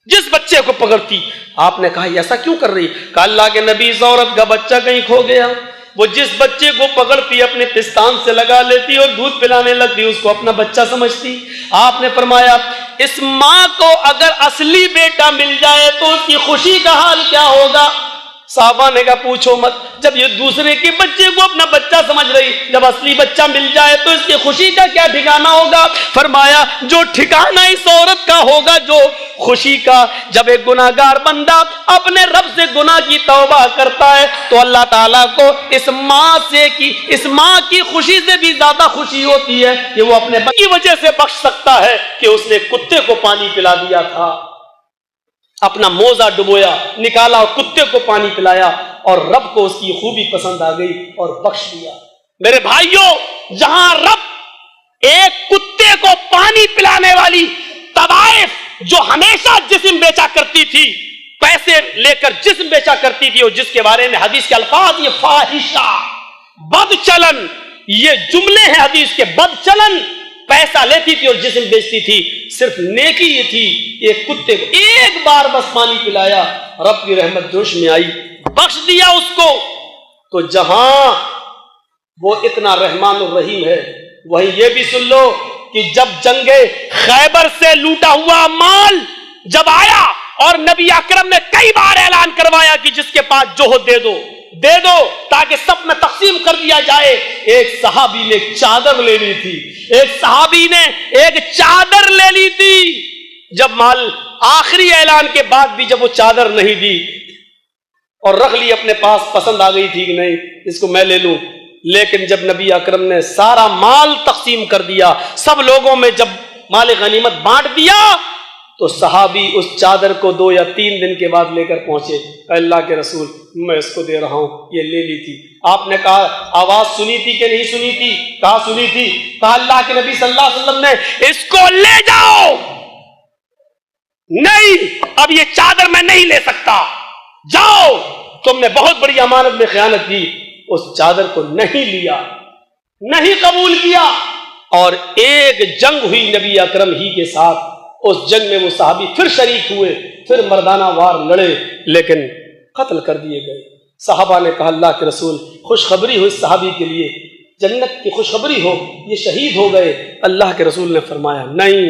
जिस बच्चे को पकड़ती, आपने कहा ऐसा क्यों कर रही? कहा अल्लाह के नबी, इस औरत का बच्चा कहीं खो गया। वो जिस बच्चे को पकड़ती अपने पिस्तान से लगा लेती और दूध पिलाने लगती, उसको अपना बच्चा समझती। आपने फरमाया, इस माँ को अगर असली बेटा मिल जाए तो उसकी खुशी का हाल क्या होगा? साहबा ने कहा पूछो मत। जब ये दूसरे के बच्चे को अपना बच्चा समझ रही, जब असली बच्चा मिल जाए तो इसकी खुशी का क्या ठिकाना होगा? फरमाया, जो ठिकाना इस औरत का होगा, जो खुशी का, जब एक गुनाहगार बंदा अपने रब से गुनाह की तौबा करता है तो अल्लाह ताला को इस माँ की खुशी से भी ज्यादा खुशी होती है कि वो अपने बच्चे की वजह से बख्श सकता है कि उसने कुत्ते को पानी पिला दिया था, अपना मोजा डुबोया, निकाला और कुत्ते को पानी पिलाया और रब को उसकी खूबी पसंद आ गई और बख्श दिया। मेरे भाइयों, जहां रब एक कुत्ते को पानी पिलाने वाली तवाइफ जो हमेशा जिस्म बेचा करती थी, पैसे लेकर जिस्म बेचा करती थी, और जिसके बारे में हदीस के अल्फाज, ये फाहिशा, बदचलन, ये जुमले हैं हदीस के, बदचलन, पैसा लेती थी और जिस्म बेचती थी। सिर्फ नेकी ये थी, एक कुत्ते को एक बार बस पानी पिलाया, रब की रहमत जोश में आई, बख्श दिया उसको। तो जहां वो इतना रहमान और रहीम है, वहीं ये भी सुन लो कि जब जंगे खैबर से लूटा हुआ माल जब आया और नबी अकरम ने कई बार ऐलान करवाया कि जिसके पास जो हो दे दो ताकि सब में तकसीम कर दिया जाए। एक सहाबी ने एक चादर ले ली थी, चादर ले ली थी। जब माल आखिरी ऐलान के बाद भी जब वो चादर नहीं दी और रख ली अपने पास, पसंद आ गई थी कि नहीं इसको मैं ले लूं, लेकिन जब नबी अकरम ने सारा माल तकसीम कर दिया, सब लोगों में जब माल गनीमत बांट दिया, तो सहाबी उस चादर को 2 या 3 दिन के बाद लेकर पहुंचे। अल्लाह के रसूल, मैं इसको दे रहा हूं, ये ले ली थी। आपने कहा आवाज सुनी थी कि नहीं सुनी थी? कहा सुनी थी। कहा अल्लाह के नबी सल्लल्लाहु अलैहि वसल्लम ने इसको ले जाओ। नहीं, अब ये चादर मैं नहीं ले सकता, जाओ, तुमने बहुत बड़ी अमानत में खयानत की। उस चादर को नहीं लिया, नहीं कबूल किया, और एक जंग हुई नबी अकरम ही के साथ। उस जंग में वो सहाबी फिर शरीक हुए, फिर मर्दाना वार लड़े, लेकिन कत्ल कर दिए गए। सहाबा ने कहा अल्लाह के रसूल, खुशखबरी हो इस सहाबी के लिए, जन्नत की खुशखबरी हो, ये शहीद हो गए। अल्लाह के रसूल ने फरमाया नहीं,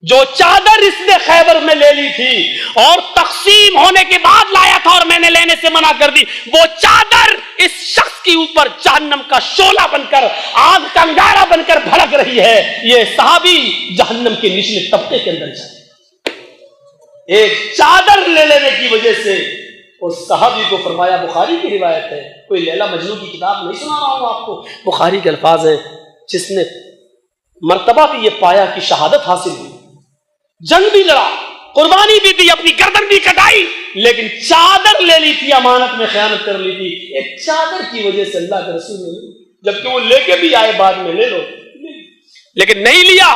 जो चादर इसने खैबर में ले ली थी और तकसीम होने के बाद लाया था और मैंने लेने से मना कर दी, वो चादर इस शख्स के ऊपर जहन्नम का शोला बनकर, आग का अंगारा बनकर भड़क रही है। ये सहाबी जहन्नम के निचले तबके के अंदर जाए। एक चादर ले लेने की वजह से उस सहाबी को फरमाया, बुखारी की रिवायत है, कोई लैला मजनू की किताब नहीं सुना रहा हूं आपको, बुखारी के अल्फाज है, जिसने मर्तबा भी ये पाया कि शहादत हासिल हुई, जंग भी लड़ा, कुर्बानी भी दी, अपनी गर्दन भी कटाई, लेकिन चादर ले ली थी, अमानत में खयानत कर ली थी। एक चादर की वजह से अल्लाह के रसूल ने, जबकि वो लेके भी आए बाद में, ले लो, लेकिन नहीं लिया।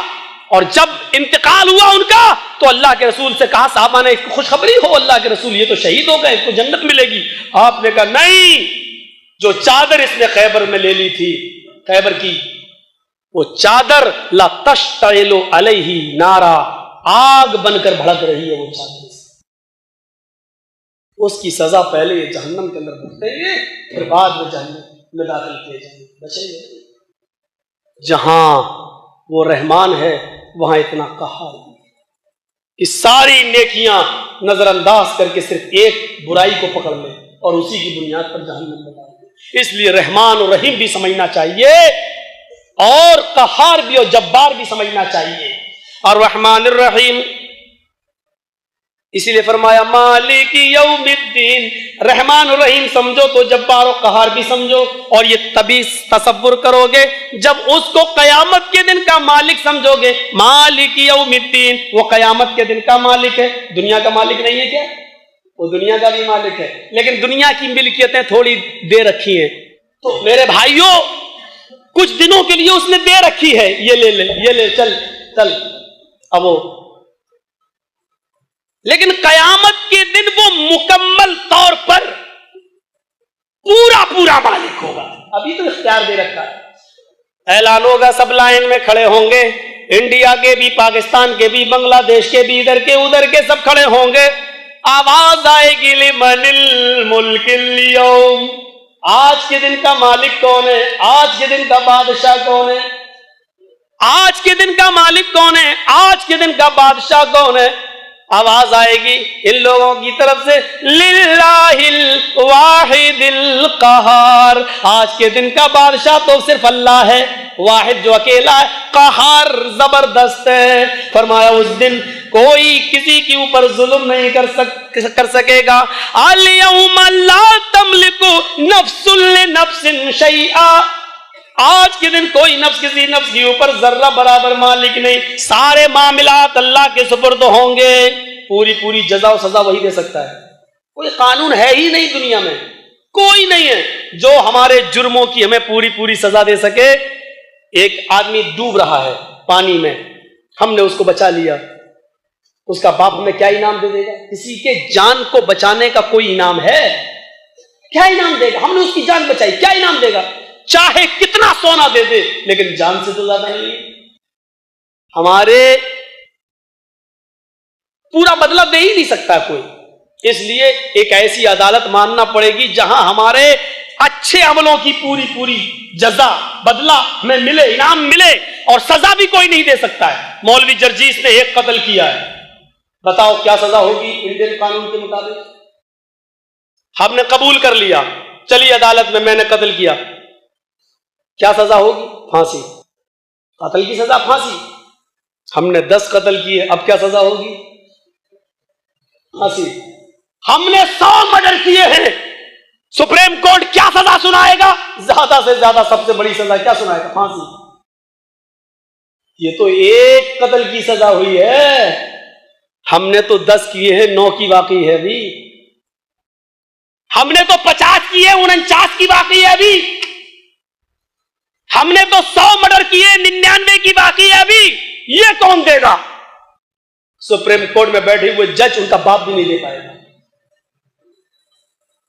और जब इंतकाल हुआ उनका तो अल्लाह के रसूल से कहा, साहबा ने इसको खुशखबरी हो अल्लाह के रसूल, ये तो शहीद हो गए, इसको जन्नत मिलेगी। आपने कहा नहीं, जो चादर इसने खैबर में ले ली थी, खैबर की वो चादर ला तश्तइलु अलैहि नारा, आग बनकर भड़क रही है वो चादर से। उसकी सजा पहले ये जहन्नम के अंदर भुगतेंगे, फिर बाद में जहन्नम में दाखिल किए जाएंगे, बचेंगे। जहां वो रहमान है, वहां इतना कहार कि सारी नेकियां नजरअंदाज करके सिर्फ एक बुराई को पकड़ ले और उसी की बुनियाद पर जहन्नम में डाल दे। इसलिए रहमान और रहीम भी समझना चाहिए और कहार भी और जब्बार भी समझना चाहिए। और रहमान और रहीम इसीलिए फरमाया मालिक यौमिद्दीन, रहमान और रहीम समझो तो जब्बार और कहार भी समझो। और ये तभी तसव्वुर करोगे जब उसको कयामत के दिन का मालिक समझोगे। मालिक यौमिद्दीन, वो कयामत के दिन का मालिक है, दुनिया का मालिक नहीं है क्या? वो दुनिया का भी मालिक है, लेकिन दुनिया की मिल्कियतें थोड़ी दे रखी हैं। तो मेरे भाइयों, कुछ दिनों के लिए उसने दे रखी है, ये ले ले, ये ले, चल चल, अब वो, लेकिन कयामत के दिन वो मुकम्मल तौर पर पूरा पूरा मालिक होगा। अभी तो इख्तियार दे रखा है, ऐलान होगा, सब लाइन में खड़े होंगे, इंडिया के भी, पाकिस्तान के भी, बांग्लादेश के भी, इधर के उधर के सब खड़े होंगे। आवाज आएगी लिमनिल मुल्किल यौम, आज के दिन का मालिक कौन है? आज के दिन का बादशाह कौन है? आज के दिन का मालिक कौन है? आज के दिन का बादशाह कौन है? आवाज आएगी इन लोगों की तरफ से, लिल्लाहिल वाहिदिल कहार, आज के दिन का बादशाह तो सिर्फ अल्लाह है, वाहिद जो अकेला है, कहार जबरदस्त है। फरमाया उस दिन कोई किसी के ऊपर जुल्म नहीं कर सकेगा। अल यौमा ला तमलिकु नफ्सुन लिनफ्सिन शैआ, आज के दिन कोई नफ्स किसी नफ्स के ऊपर जर्रा बराबर मालिक नहीं, सारे मामलात अल्लाह के सुपुर्द होंगे। पूरी पूरी जजा और सजा वही दे सकता है, कोई कानून है ही नहीं दुनिया में, कोई नहीं है जो हमारे जुर्मों की हमें पूरी पूरी सजा दे सके। एक आदमी डूब रहा है पानी में, हमने उसको बचा लिया, उसका बाप हमें क्या इनाम दे देगा? किसी के जान को बचाने का कोई इनाम है? क्या इनाम देगा? हमने उसकी जान बचाई, क्या इनाम देगा? चाहे कितना सोना दे दे, लेकिन जान से तो ज्यादा नहीं। हमारे पूरा बदला दे ही नहीं सकता कोई, इसलिए एक ऐसी अदालत मानना पड़ेगी जहां हमारे अच्छे अमलों की पूरी पूरी जजा बदला हमें मिले, इनाम मिले, और सजा भी कोई नहीं दे सकता है। मौलवी जर्जीस ने एक कत्ल किया है, बताओ क्या सजा होगी इंडियन कानून के मुताबिक? हमने कबूल कर लिया, चलिए अदालत में, मैंने कत्ल किया, क्या सजा होगी? फांसी। कत्ल की सजा फांसी। हमने 10 कत्ल किए, अब क्या सजा होगी? फांसी। हमने 100 मर्डर किए हैं, सुप्रीम कोर्ट क्या सजा सुनाएगा? ज्यादा से ज्यादा सबसे बड़ी सजा क्या सुनाएगा? फांसी। ये तो एक कत्ल की सजा हुई है, हमने तो 10 किए हैं, 9 की बाकी है अभी। हमने तो 50 किए, 49 की बाकी है अभी। हमने तो 100 मर्डर किए, 99 की बाकी है अभी। ये कौन देगा? सुप्रीम कोर्ट में बैठे हुए जज, उनका बाप भी नहीं दे पाएगा।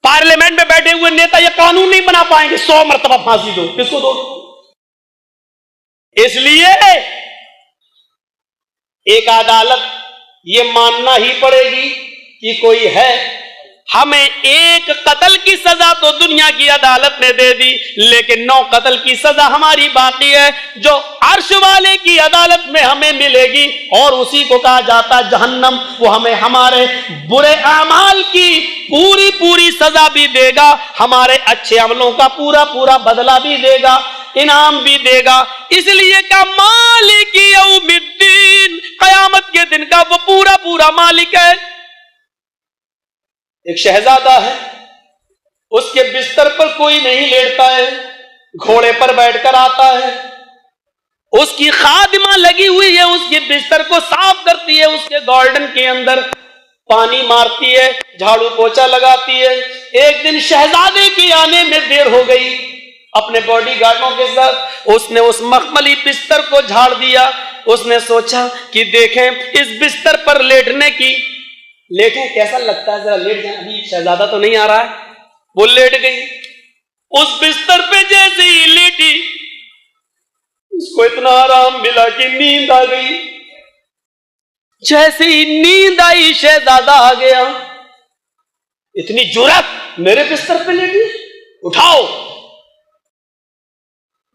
पार्लियामेंट में बैठे हुए नेता ये कानून नहीं बना पाएंगे 100 मरतबा फांसी दो, किसको दो? इसलिए एक अदालत ये मानना ही पड़ेगी कि कोई है। हमें एक कत्ल की सजा तो दुनिया की अदालत ने दे दी, लेकिन 9 कत्ल की सजा हमारी बाकी है, जो अर्श वाले की अदालत में हमें मिलेगी, और उसी को कहा जाता है जहन्नम। वो हमें हमारे बुरे अमाल की पूरी पूरी सजा भी देगा, हमारे अच्छे अमलों का पूरा पूरा बदला भी देगा, इनाम भी देगा। इसलिए का मालिक यौमिद्दीन, कयामत के दिन का वो पूरा पूरा मालिक है। एक शहजादा है, उसके बिस्तर पर कोई नहीं लेटता है, घोड़े पर बैठकर आता है, उसकी खादिमा लगी हुई है, उसके बिस्तर को साफ करती है, उसके गार्डन के अंदर पानी मारती है, झाड़ू पोछा लगाती है। एक दिन शहजादे के आने में देर हो गई, अपने बॉडीगार्डों के साथ उसने उस मखमली बिस्तर को झाड़ दिया। उसने सोचा कि देखें इस बिस्तर पर लेटें कैसा लगता है, जरा लेट जाए, अभी शहजादा तो नहीं आ रहा है। वो लेट गई, उस बिस्तर पे जैसे ही लेटी, उसको इतना आराम मिला कि नींद आ गई। जैसे ही नींद आई, शहजादा आ गया। इतनी जुर्रत, मेरे बिस्तर पे लेटी, उठाओ।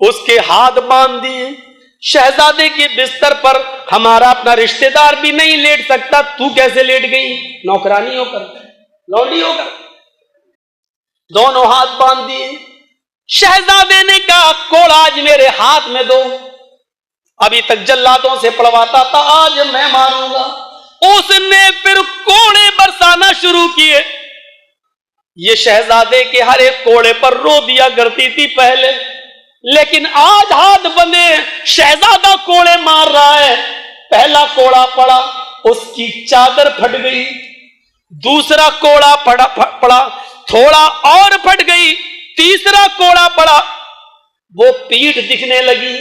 उसके हाथ बांध दिए, शहजादे के बिस्तर पर हमारा अपना रिश्तेदार भी नहीं लेट सकता, तू कैसे लेट गई? नौकरानी होकर, लौंडी होकर। दोनों हाथ बांध दिए। शहजादे ने कहा, कोड़ा आज मेरे हाथ में दो। अभी तक जल्लादों से पड़वाता था, आज मैं मारूंगा। उसने फिर कोड़े बरसाना शुरू किए। ये शहजादे के हर एक कोड़े पर रो दिया करती थी पहले, लेकिन आज हाथ बंधे शहजादा कोड़े मार रहा है। पहला कोड़ा पड़ा, उसकी चादर फट गई। दूसरा कोड़ा पड़ा, थोड़ा और फट गई। तीसरा कोड़ा पड़ा, वो पीठ दिखने लगी।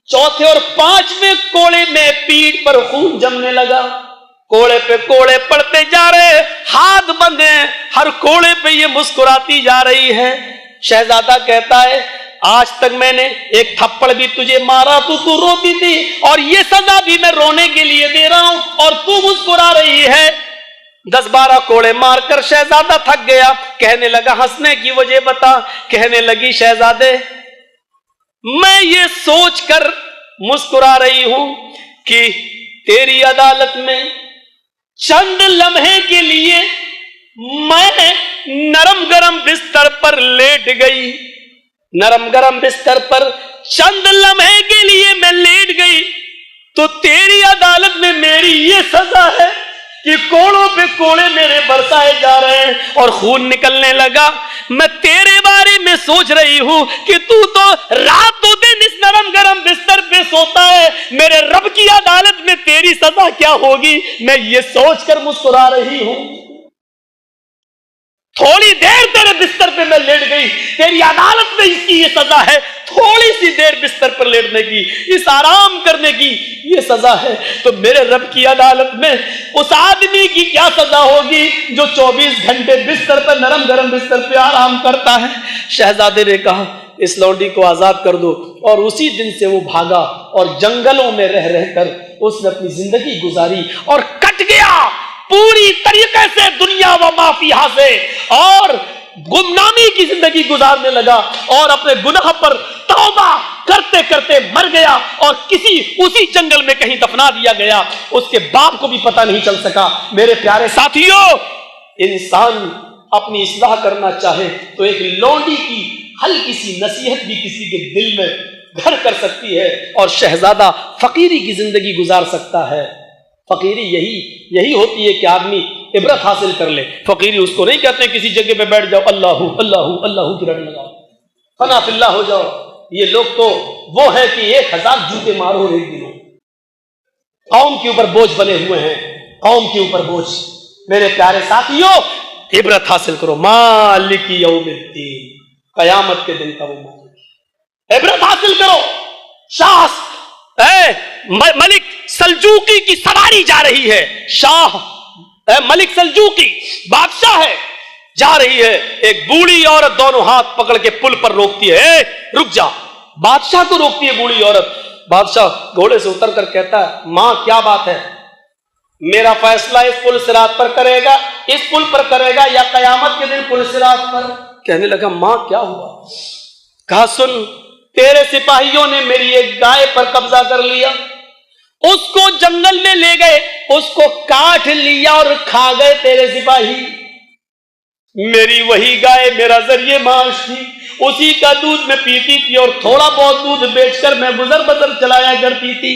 चौथे और पांचवें कोड़े में पीठ पर खून जमने लगा। कोड़े पे कोड़े पड़ते जा रहे, हाथ बंधे, हर कोड़े पे ये मुस्कुराती जा रही है। शहजादा कहता है, आज तक मैंने एक थप्पड़ भी तुझे मारा तो तू रोती थी, और ये सजा भी मैं रोने के लिए दे रहा हूं और तू मुस्कुरा रही है। 10-12 कोड़े मारकर शहजादा थक गया। कहने लगा, हंसने की वजह बता। कहने लगी, शहजादे मैं ये सोचकर मुस्कुरा रही हूं कि तेरी अदालत में चंद लम्हे के लिए मैं नरम गरम बिस्तर पर लेट गई। नरम गरम बिस्तर पर चंद लम्हे के लिए मैं लेट गई, तो तेरी अदालत में मेरी ये सजा है कि कोड़ों पे कोड़े मेरे बरसाए जा रहे हैं और खून निकलने लगा। मैं तेरे बारे में सोच रही हूं कि तू तो रातों दिन इस नरम गरम बिस्तर पे सोता है। मेरे रब की अदालत में तेरी सजा क्या होगी, मैं ये सोचकर मुस्कुरा रही हूं। थोड़ी देर तेरे बिस्तर पे मैं लेट गई, तेरी अदालत में इसकी ये सजा है। थोड़ी सी देर बिस्तर पर लेटने की, इस आराम करने की ये सजा है, तो मेरे रब की अदालत में उस आदमी की क्या सजा होगी जो 24 घंटे बिस्तर पर, नरम गरम बिस्तर पे आराम करता है। शहजादे ने कहा, इस लौंडी को आजाद कर दो। और उसी दिन से वो भागा और जंगलों में रह रहकर उसने अपनी जिंदगी गुजारी और कट गया पूरी तरीके से दुनिया व माफिया से, और गुमनामी की जिंदगी गुजारने लगा और अपने गुनाह पर तौबा करते करते मर गया और उसी जंगल में कहीं दफना दिया गया। उसके बाप को भी पता नहीं चल सका। मेरे प्यारे साथियों, इंसान अपनी इस्लाह करना चाहे तो एक लौंडी की हल्की सी नसीहत भी किसी के दिल में घर कर सकती है और शहजादा फकीरी की जिंदगी गुजार सकता है। फकीरी यही होती है कि आदमी इबरत हासिल कर ले। फकीरी उसको नहीं कहते किसी जगह पे बैठ जाओ, अल्लाहू अल्लाहू अल्लाहू की रट लगाओ, फना फिल्ला हो जाओ। ये लोग तो वो है कि 1000 जूते मारो एक दिन। कौम के ऊपर बोझ बने हुए हैं, कौम के ऊपर बोझ। मेरे प्यारे साथियों, इबरत हासिल करो। मालिक यौमिद्दीन, कयामत के दिन का वो मालिक। इबरत हासिल करो। शाह मलिक सल्जूकी की सवारी जा रही है। शाह मलिक सल्जूकी बादशाह है, जा रही है। एक बूढ़ी औरत दोनों हाथ पकड़ के पुल पर रोकती है, रुक जा। बादशाह को रोकती है बूढ़ी औरत। बादशाह घोड़े से उतर कर कहता है, मां क्या बात है, मेरा फैसला इस पुल सिरात पर करेगा, इस पुल पर करेगा या कयामत के दिन पुल सिरात पर? कहने लगा, मां क्या हुआ? कहा, सुन, तेरे सिपाहियों ने मेरी एक गाय पर कब्जा कर लिया, उसको जंगल में ले गए, उसको काट लिया और खा गए तेरे सिपाही। मेरी वही गाय मेरा जरिए माश थी, उसी का दूध मैं पीती थी और थोड़ा बहुत दूध बेचकर मैं गुजर बसर चलाया करती थी।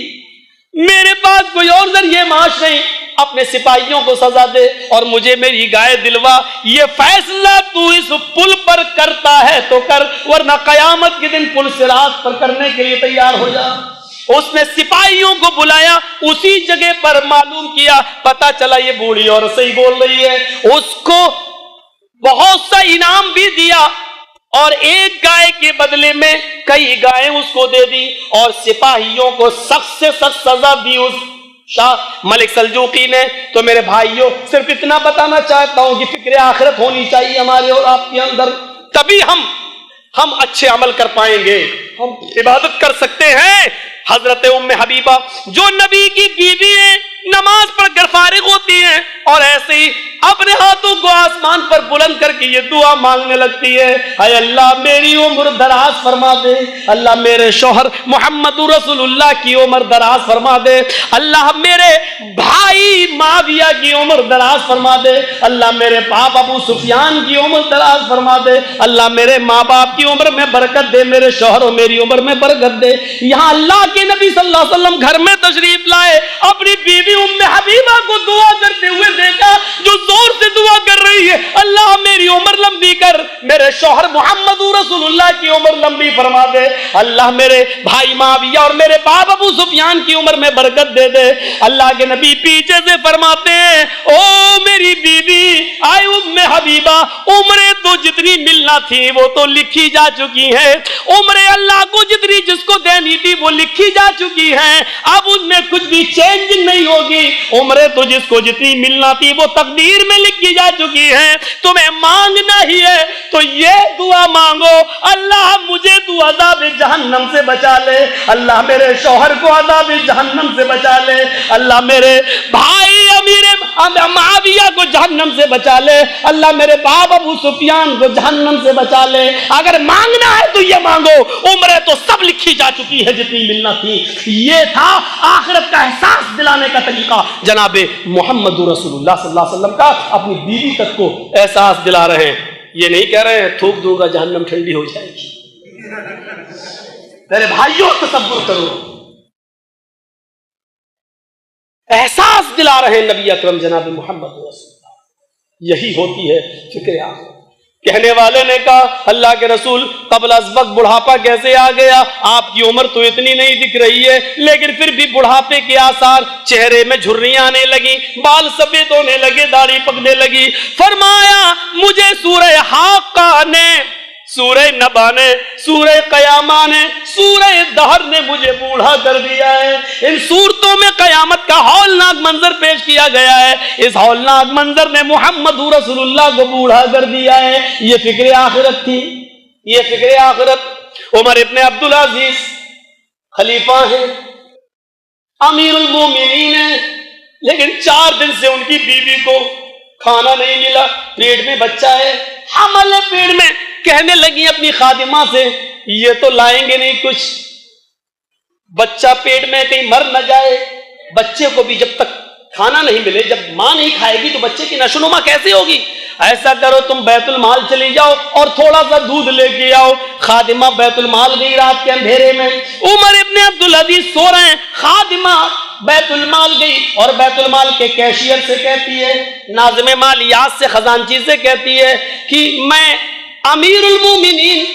मेरे पास कोई और जरिए माश नहीं। अपने सिपाहियों को सजा दे और मुझे मेरी गाय दिलवा। ये फैसला तू इस पुल पर करता है तो कर, वरना कयामत के दिन पुल सिरात पर करने के लिए तैयार हो जा। उसने सिपाहियों को बुलाया, उसी जगह पर मालूम किया, पता चला ये बूढ़ी औरत सही बोल रही है। उसको बहुत सा इनाम भी दिया और एक गाय के बदले में कई गायें उसको दे दी और सिपाहियों को सख्त से सख्त सजा दी उस शाह मलिक सल्जूकी ने। तो मेरे भाइयों, सिर्फ इतना बताना चाहता हूं कि फिक्र आखिरत होनी चाहिए हमारे और आपके अंदर, तभी हम अच्छे अमल कर पाएंगे, हम इबादत कर सकते हैं। हजरत उम्मे हबीबा जो नबी की बीवी है, नमाज पढ़कर फारिग होती हैं और ऐसे ही अपने हाथों को आसमान पर बुलंद करके कि ये दुआ मांगने लगती है, हाय अल्लाह मेरी उम्र दराज फरमा दे, अल्लाह मेरे शौहर मोहम्मद रसूलुल्लाह की उम्र दराज फरमा दे, अल्लाह मेरे भाई माविया की उम्र दराज फरमा दे, अल्लाह मेरे बाप अबू सुफियान की उम्र दराज फरमा दे, अल्लाह मेरे माँ बाप की उम्र में बरकत दे, मेरे शौहर और मेरी उम्र में बरकत दे। यहाँ अल्लाह के नबी सल्लल्लाहु अलैहि वसल्लम घर में तशरीफ लाए, अपनी बीवी उम्मे हबीबा को दुआ करते हुए देखा, जो जोर से दुआ कर रही है, अल्लाह मेरी उम्र लंबी कर, मेरे शौहर मोहम्मद रसूलुल्लाह की उम्र लंबी फरमा दे, अल्लाह मेरे भाई माविया और मेरे बाप अबू सुफियान की उम्र में बरकत दे दे। अल्लाह के नबी पीछे से फरमाते हैं, ओ मेरी बीवी आए उम्मे हबीबा, उम्रें तो जितनी मिलना थी वो तो लिखी जा चुकी है, उम्रें अल्लाह को जितनी जिसको देनी थी वो लिखी जा चुकी है, अब उनमें कुछ भी चेंजिंग नहीं होगी, उम्रें तो जिसको जितनी मिलना थी वो तकदीर में लिखी जा चुकी है, तुम्हें मांगना ही है तो ये दुआ मांगो, अल्लाह मुझे तू अज़ाब जहन्नम से बचा ले, अल्लाह मेरे शौहर को अज़ाब जहन्नम से बचा ले, अल्लाह मेरे भाई अमीर माविया को जहन्नम से बचा ले, अल्लाह मेरे बाप अबू सुफियान को जहन्नम से बचा ले। अगर मांगना है तो ये मांगो, उम्रें तो सब लिखी जा चुकी है जितनी मिलना थी। ये था आखिरत का एहसास दिलाने का तरीका जनाबे मोहम्मद रसूलुल्लाह सल्लल्लाहु अलैहि वसल्लम का अपनी बीवी तक को एहसास दिला रहे हैं। ये नहीं कह रहे हैं थूक दूंगा जहन्नम ठंडी हो जाएगी। मेरे भाइयों तसव्वुर करो, एहसास दिला रहे हैं नबी अकरम जनाब मोहम्मद रसूलुल्लाह। यही होती है फिक्र आखिरत। कहने वाले ने कहा, अल्लाह के रसूल कबल अज़ वक्त बुढ़ापा कैसे आ गया? आपकी उम्र तो इतनी नहीं दिख रही है, लेकिन फिर भी बुढ़ापे के आसार, चेहरे में झुर्रियां आने लगी, बाल सफेद होने लगे, दाढ़ी पकने लगी। फरमाया मुझे सूरह हाक़ा ने, सूरह नबा ने, सूरह क़यामा ने, सूरह दहर ने मुझे बूढ़ा कर दिया है। इन सूरतों में क़यामत का हौलनाक मंजर पेश किया गया है। इस हौलनाक मंजर ने मोहम्मद रसूलुल्लाह को बूढ़ा कर दिया है। ये फिक्र आखिरत थी, ये फिक्र आखिरत। उमर इब्ने अब्दुल अजीज खलीफा है, अमीरुल मोमिनीन है, लेकिन 4 दिन से उनकी बीवी को खाना नहीं मिला, पेट में बच्चा है, हमल है पेट में। कहने लगी अपनी खादिमा से, ये तो लाएंगे नहीं कुछ, बच्चा पेट में कहीं मर न जाए, बच्चे को भी जब तक खाना नहीं मिले, जब मां नहीं खाएगी तो बच्चे की नशोनुमा कैसे होगी? ऐसा करो तुम बैतुल माल चली जाओ और थोड़ा सा दूध लेके आओ। खादिमा बैतुल माल गई रात के अंधेरे में। उमर इब्ने अब्दुल अजीज सो रहे हैं, खादिमा बैतुल माल गई और बैतुल माल के कैशियर से कहती है, नाज़िम मालियात से, खजांची से कहती है कि मैं अमीरुल मोमिनीन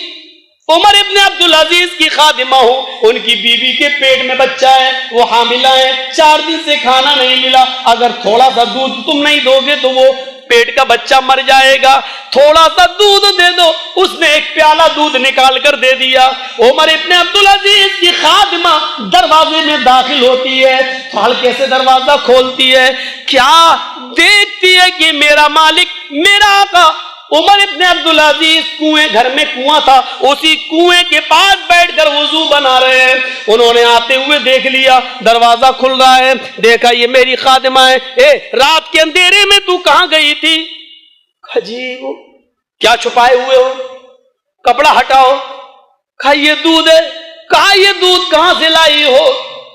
उमर इब्ने अब्दुल अजीज की खादिमा हूं, उनकी बीवी के पेट में बच्चा है, वो हामिला है, 4 दिन से खाना नहीं मिला, अगर थोड़ा सा दूध तुम नहीं दोगे तो वो पेट का बच्चा मर जाएगा, थोड़ा सा दूध दे दो। उसने एक प्याला दूध निकाल कर दे दिया। उमर इब्ने अब्दुल अजीज की खादिमा दरवाजे में दाखिल होती है, हल्के से दरवाजा खोलती है, क्या देखती है कि मेरा मालिक, मेरा आका उमर इब्ने अब्दुल अजीज कुएं, घर में कुआं था, उसी कुएं के पास बैठकर वुजू बना रहे हैं। उन्होंने आते हुए देख लिया, दरवाजा खुल रहा है, देखा ये मेरी खादिमा है। ए रात के अंधेरे में तू कहां गई थी? अजीब, क्या छुपाए हुए हो? कपड़ा हटाओ। कहा ये दूध है। कहा ये दूध कहां से लाई हो?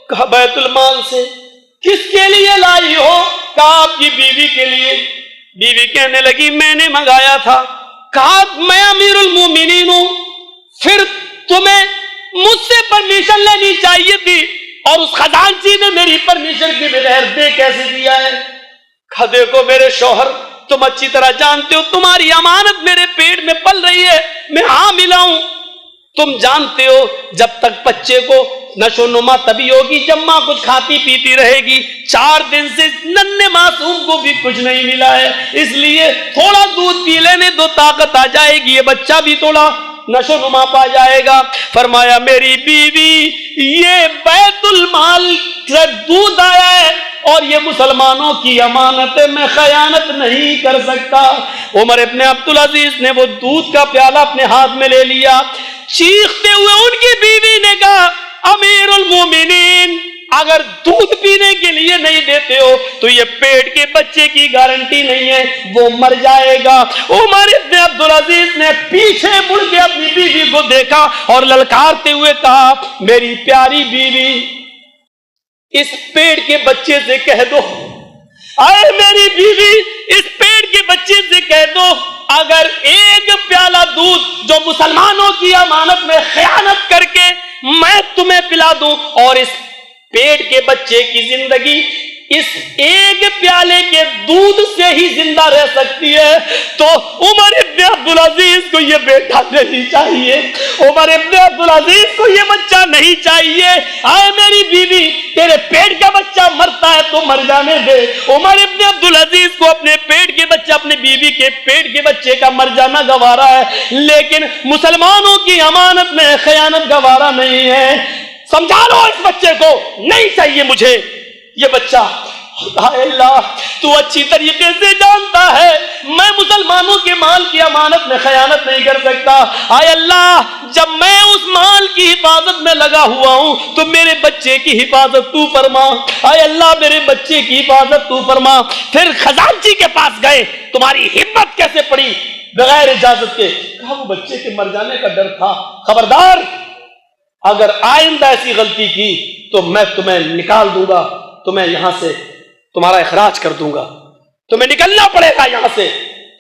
कहा बैतुल माल से। किसके लिए लाई हो? कहा आपकी बीवी के लिए। बीवी कहने लगी मैंने मंगाया था। कहा मैं अमीरुल मोमिनीन हूं, फिर तुम्हें मुझसे परमिशन लेनी चाहिए थी और उस खजांची ने मेरी परमिशन के बगैर दे कैसे दिया है? कहा देखो मेरे शौहर, तुम अच्छी तरह जानते हो तुम्हारी अमानत मेरे पेट में पल रही है, मैं हामिला हूं। तुम जानते हो जब तक बच्चे को नशोनुमा तभी होगी जब मां कुछ खाती पीती रहेगी। 4 दिन से नन्हे मासूम को भी कुछ नहीं मिला है, इसलिए थोड़ा दूध पी लेने दो, ताकत आ जाएगी, ये बच्चा भी थोड़ा नशोनुमा पा जाएगा। फरमाया मेरी बीवी, ये बैतुल माल से दूध आया है और ये मुसलमानों की अमानत है, मैं खयानत नहीं कर सकता। उमर इब्ने अब्दुल अजीज ने वो दूध का प्याला अपने हाथ में ले लिया। चीखते हुए उनकी बीवी ने कहा अमीरुल मोमिनीन, अगर दूध पीने के लिए नहीं देते हो तो ये पेट के बच्चे की गारंटी नहीं है, वो मर जाएगा। उमर इब्न अब्दुल अजीज ने पीछे मुड़ के अपनी बीवी को देखा और ललकारते हुए कहा, मेरी प्यारी बीवी, इस पेट के बच्चे से कह दो, आए मेरी बीवी, इस पेट के बच्चे से कह दो, अगर एक प्याला दूध जो मुसलमानों की अमानत में खयानत करके मैं तुम्हें पिला दूं और इस पेट के बच्चे की जिंदगी इस एक प्याले के दूध से ही जिंदा रह सकती है, तो उमर इब्न अब्दुल अजीज को ये बेटा नहीं चाहिए, उमर इब्न अब्दुल अजीज को ये बच्चा नहीं चाहिए। आए मेरी बीवी, तेरे पेट का बच्चा मरता है तो मर जाने दे। उमर इब्न अब्दुल अजीज को अपने पेट के बच्चे, अपने बीवी के पेट के बच्चे का मर जाना गवारा है, लेकिन मुसलमानों की अमानत में खयानत गवारा नहीं है। समझा लो इस बच्चे को, नहीं चाहिए मुझे ये बच्चा। अल्लाह, तू अच्छी तरीके से जानता है मैं मुसलमानों के माल की अमानत में खयानत नहीं कर सकता। आय अल्लाह, जब मैं उस माल की हिफाजत में लगा हुआ हूं तो मेरे बच्चे की हिफाजत तू फरमा। आय अल्लाह, मेरे बच्चे की हिफाजत तू फरमा। फिर खजांची के पास गए, तुम्हारी हिम्मत कैसे पड़ी बगैर इजाजत के? कहा वो बच्चे के मर जाने का डर था। खबरदार, अगर आइंदा ऐसी गलती की तो मैं तुम्हें निकाल दूंगा, तुम्हें यहां से तुम्हारा इखराज कर दूंगा, तुम्हें निकलना पड़ेगा यहां से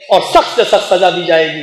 और सख्त से सख्त सजा दी जाएगी।